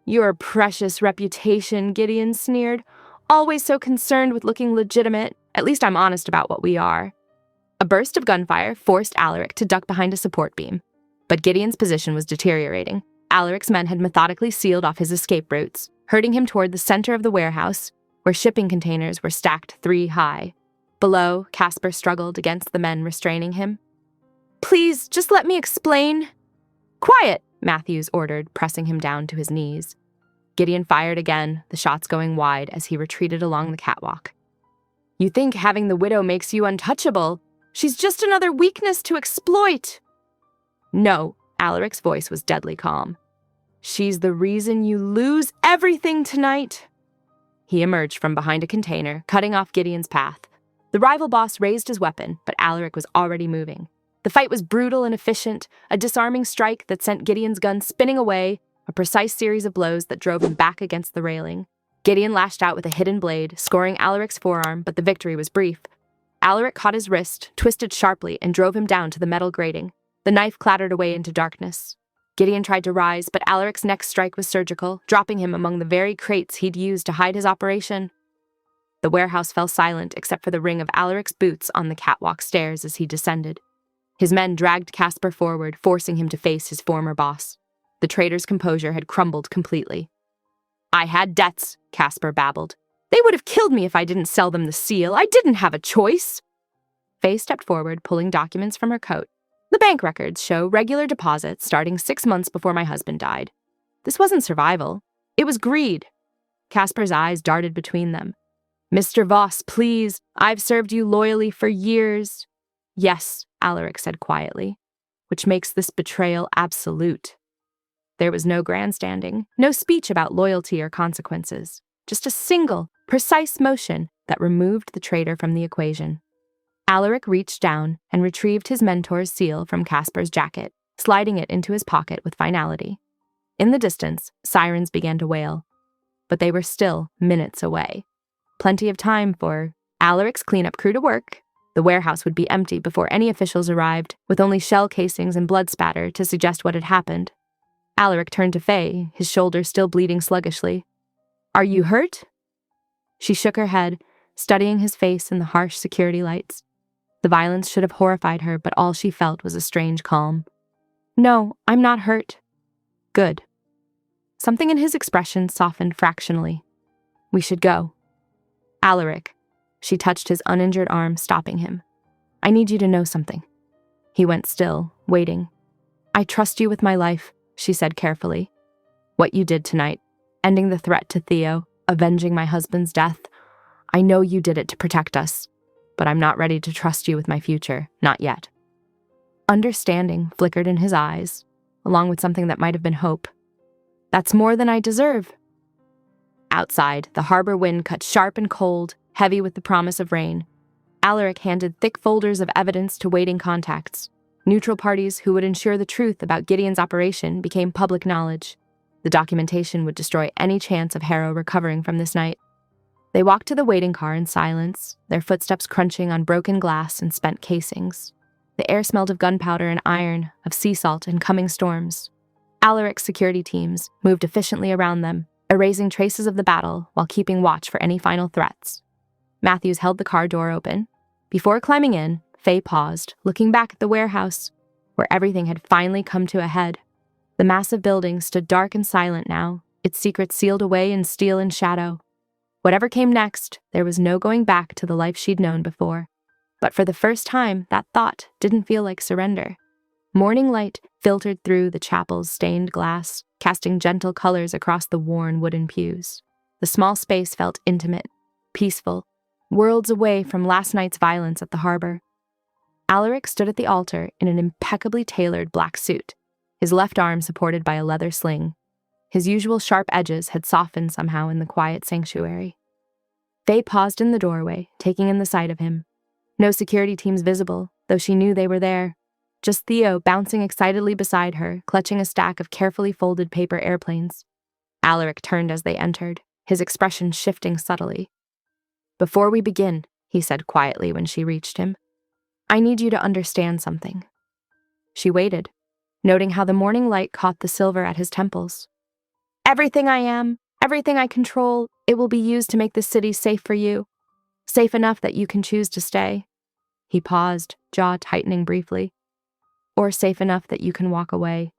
Your precious reputation, Gideon sneered. Always so concerned with looking legitimate. At least I'm honest about what we are. A burst of gunfire forced Alaric to duck behind a support beam. But Gideon's position was deteriorating. Alaric's men had methodically sealed off his escape routes, herding him toward the center of the warehouse, where shipping containers were stacked 3 high. Below, Caspar struggled against the men restraining him. Please, just let me explain. Quiet, Matthews ordered, pressing him down to his knees. Gideon fired again, the shots going wide as he retreated along the catwalk. You think having the widow makes you untouchable? She's just another weakness to exploit. No, Alaric's voice was deadly calm. She's the reason you lose everything tonight. He emerged from behind a container, cutting off Gideon's path. The rival boss raised his weapon, but Alaric was already moving. The fight was brutal and efficient, a disarming strike that sent Gideon's gun spinning away, a precise series of blows that drove him back against the railing. Gideon lashed out with a hidden blade, scoring Alaric's forearm, but the victory was brief. Alaric caught his wrist, twisted sharply, and drove him down to the metal grating. The knife clattered away into darkness. Gideon tried to rise, but Alaric's next strike was surgical, dropping him among the very crates he'd used to hide his operation. The warehouse fell silent except for the ring of Alaric's boots on the catwalk stairs as he descended. His men dragged Casper forward, forcing him to face his former boss. The trader's composure had crumbled completely. "I had debts," Casper babbled. "They would have killed me if I didn't sell them the seal. I didn't have a choice." Faye stepped forward, pulling documents from her coat. "The bank records show regular deposits starting 6 months before my husband died. This wasn't survival. It was greed." Casper's eyes darted between them. "Mr. Voss, please. I've served you loyally for years." "Yes," Alaric said quietly, "which makes this betrayal absolute." There was no grandstanding, no speech about loyalty or consequences, just a single, precise motion that removed the traitor from the equation. Alaric reached down and retrieved his mentor's seal from Casper's jacket, sliding it into his pocket with finality. In the distance, sirens began to wail, but they were still minutes away. Plenty of time for Alaric's cleanup crew to work. The warehouse would be empty before any officials arrived, with only shell casings and blood spatter to suggest what had happened. Alaric turned to Faye, his shoulder still bleeding sluggishly. "Are you hurt?" She shook her head, studying his face in the harsh security lights. The violence should have horrified her, but all she felt was a strange calm. "No, I'm not hurt." "Good." Something in his expression softened fractionally. "We should go." "Alaric." She touched his uninjured arm, stopping him. "I need you to know something." He went still, waiting. "I trust you with my life," she said carefully. "What you did tonight, ending the threat to Theo, avenging my husband's death, I know you did it to protect us, but I'm not ready to trust you with my future, not yet." Understanding flickered in his eyes, along with something that might have been hope. "That's more than I deserve." Outside, the harbor wind cut sharp and cold, heavy with the promise of rain. Alaric handed thick folders of evidence to waiting contacts. Neutral parties who would ensure the truth about Gideon's operation became public knowledge. The documentation would destroy any chance of Harrow recovering from this night. They walked to the waiting car in silence, their footsteps crunching on broken glass and spent casings. The air smelled of gunpowder and iron, of sea salt and coming storms. Alaric's security teams moved efficiently around them, erasing traces of the battle while keeping watch for any final threats. Matthews held the car door open. Before climbing in, Faye paused, looking back at the warehouse, where everything had finally come to a head. The massive building stood dark and silent now, its secrets sealed away in steel and shadow. Whatever came next, there was no going back to the life she'd known before. But for the first time, that thought didn't feel like surrender. Morning light filtered through the chapel's stained glass, casting gentle colors across the worn wooden pews. The small space felt intimate, peaceful, worlds away from last night's violence at the harbor. Alaric stood at the altar in an impeccably tailored black suit, his left arm supported by a leather sling. His usual sharp edges had softened somehow in the quiet sanctuary. Faye paused in the doorway, taking in the sight of him. No security teams visible, though she knew they were there. Just Theo bouncing excitedly beside her, clutching a stack of carefully folded paper airplanes. Alaric turned as they entered, his expression shifting subtly. "Before we begin," he said quietly when she reached him, "I need you to understand something." She waited, noting how the morning light caught the silver at his temples. "Everything I am, everything I control, it will be used to make this city safe for you. Safe enough that you can choose to stay." He paused, jaw tightening briefly. "Or safe enough that you can walk away.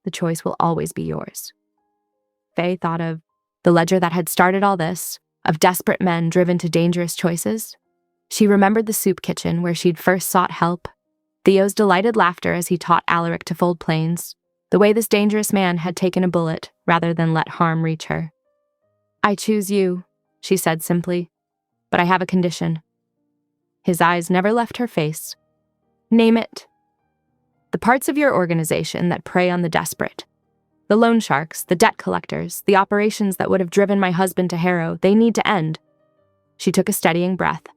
The choice will always be yours." Faye thought of the ledger that had started all this, of desperate men driven to dangerous choices. She remembered the soup kitchen where she'd first sought help, Theo's delighted laughter as he taught Alaric to fold planes, the way this dangerous man had taken a bullet rather than let harm reach her. "I choose you," she said simply, "but I have a condition." His eyes never left her face. "Name it." "The parts of your organization that prey on the desperate. The loan sharks, the debt collectors, the operations that would have driven my husband to Harrow, they need to end." She took a steadying breath.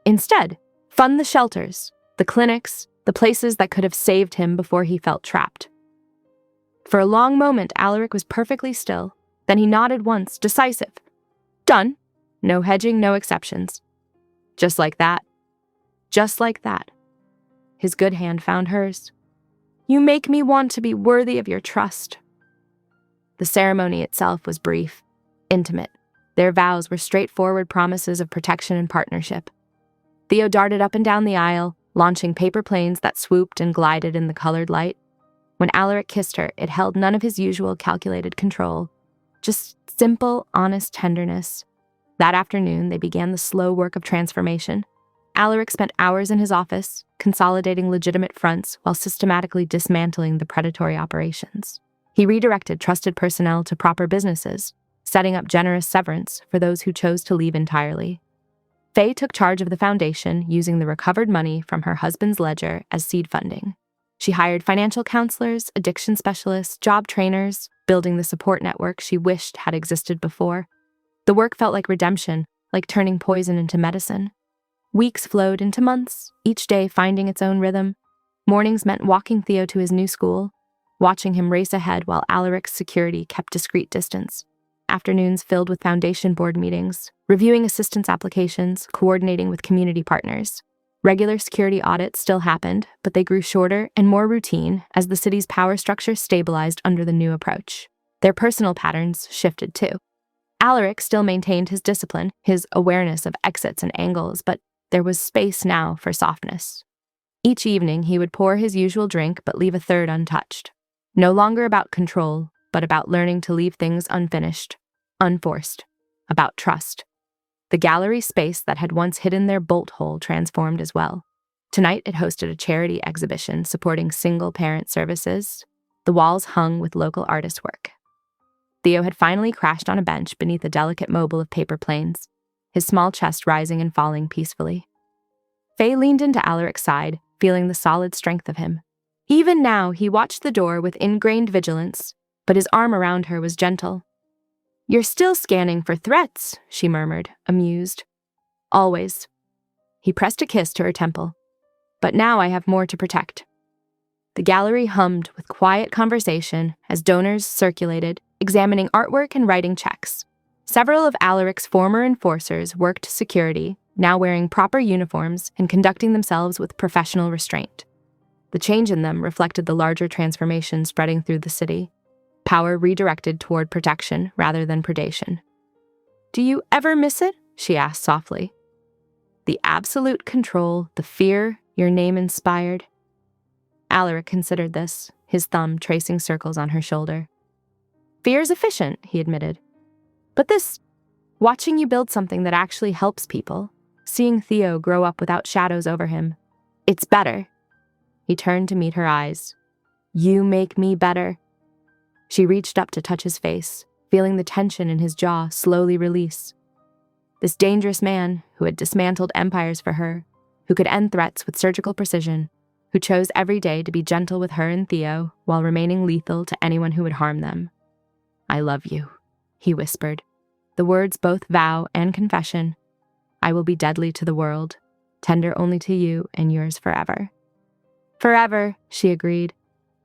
Instead, fund the shelters, the clinics, the places that could have saved him before he felt trapped. For a long moment, Alaric was perfectly still. Then he nodded once, decisive. Done. No hedging, no exceptions. Just like that. Just like that. His good hand found hers. You make me want to be worthy of your trust. The ceremony itself was brief, intimate. Their vows were straightforward promises of protection and partnership. Theo darted up and down the aisle, launching paper planes that swooped and glided in the colored light. When Alaric kissed her, it held none of his usual calculated control, just simple, honest tenderness. That afternoon, they began the slow work of transformation. Alaric spent hours in his office, consolidating legitimate fronts while systematically dismantling the predatory operations. He redirected trusted personnel to proper businesses, setting up generous severance for those who chose to leave entirely. Faye took charge of the foundation, using the recovered money from her husband's ledger as seed funding. She hired financial counselors, addiction specialists, job trainers, building the support network she wished had existed before. The work felt like redemption, like turning poison into medicine. Weeks flowed into months, each day finding its own rhythm. Mornings meant walking Theo to his new school, watching him race ahead while Alaric's security kept discreet distance. Afternoons filled with foundation board meetings, reviewing assistance applications, coordinating with community partners. Regular security audits still happened, but they grew shorter and more routine as the city's power structure stabilized under the new approach. Their personal patterns shifted too. Alaric still maintained his discipline, his awareness of exits and angles, but there was space now for softness. Each evening, he would pour his usual drink but leave a third untouched. No longer about control, but about learning to leave things unfinished, unforced, about trust. The gallery space that had once hidden their bolt hole transformed as well. Tonight, it hosted a charity exhibition supporting single-parent services. The walls hung with local artist work. Theo had finally crashed on a bench beneath a delicate mobile of paper planes, his small chest rising and falling peacefully. Faye leaned into Alaric's side, feeling the solid strength of him. Even now, he watched the door with ingrained vigilance, but his arm around her was gentle. You're still scanning for threats, she murmured, amused. Always. He pressed a kiss to her temple. But now I have more to protect. The gallery hummed with quiet conversation as donors circulated, examining artwork and writing checks. Several of Alaric's former enforcers worked security, now wearing proper uniforms and conducting themselves with professional restraint. The change in them reflected the larger transformation spreading through the city. Power redirected toward protection rather than predation. Do you ever miss it? She asked softly. The absolute control, the fear your name inspired. Alaric considered this, his thumb tracing circles on her shoulder. Fear's efficient, he admitted. But this, watching you build something that actually helps people, seeing Theo grow up without shadows over him, it's better. He turned to meet her eyes. You make me better. She reached up to touch his face, feeling the tension in his jaw slowly release. This dangerous man, who had dismantled empires for her, who could end threats with surgical precision, who chose every day to be gentle with her and Theo while remaining lethal to anyone who would harm them. I love you, he whispered, the words both vow and confession. I will be deadly to the world, tender only to you and yours forever. Forever, she agreed,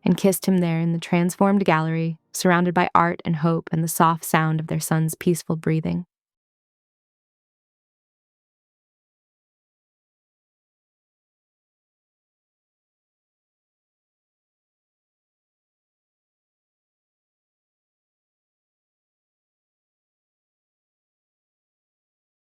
and kissed him there in the transformed gallery, surrounded by art and hope and the soft sound of their son's peaceful breathing.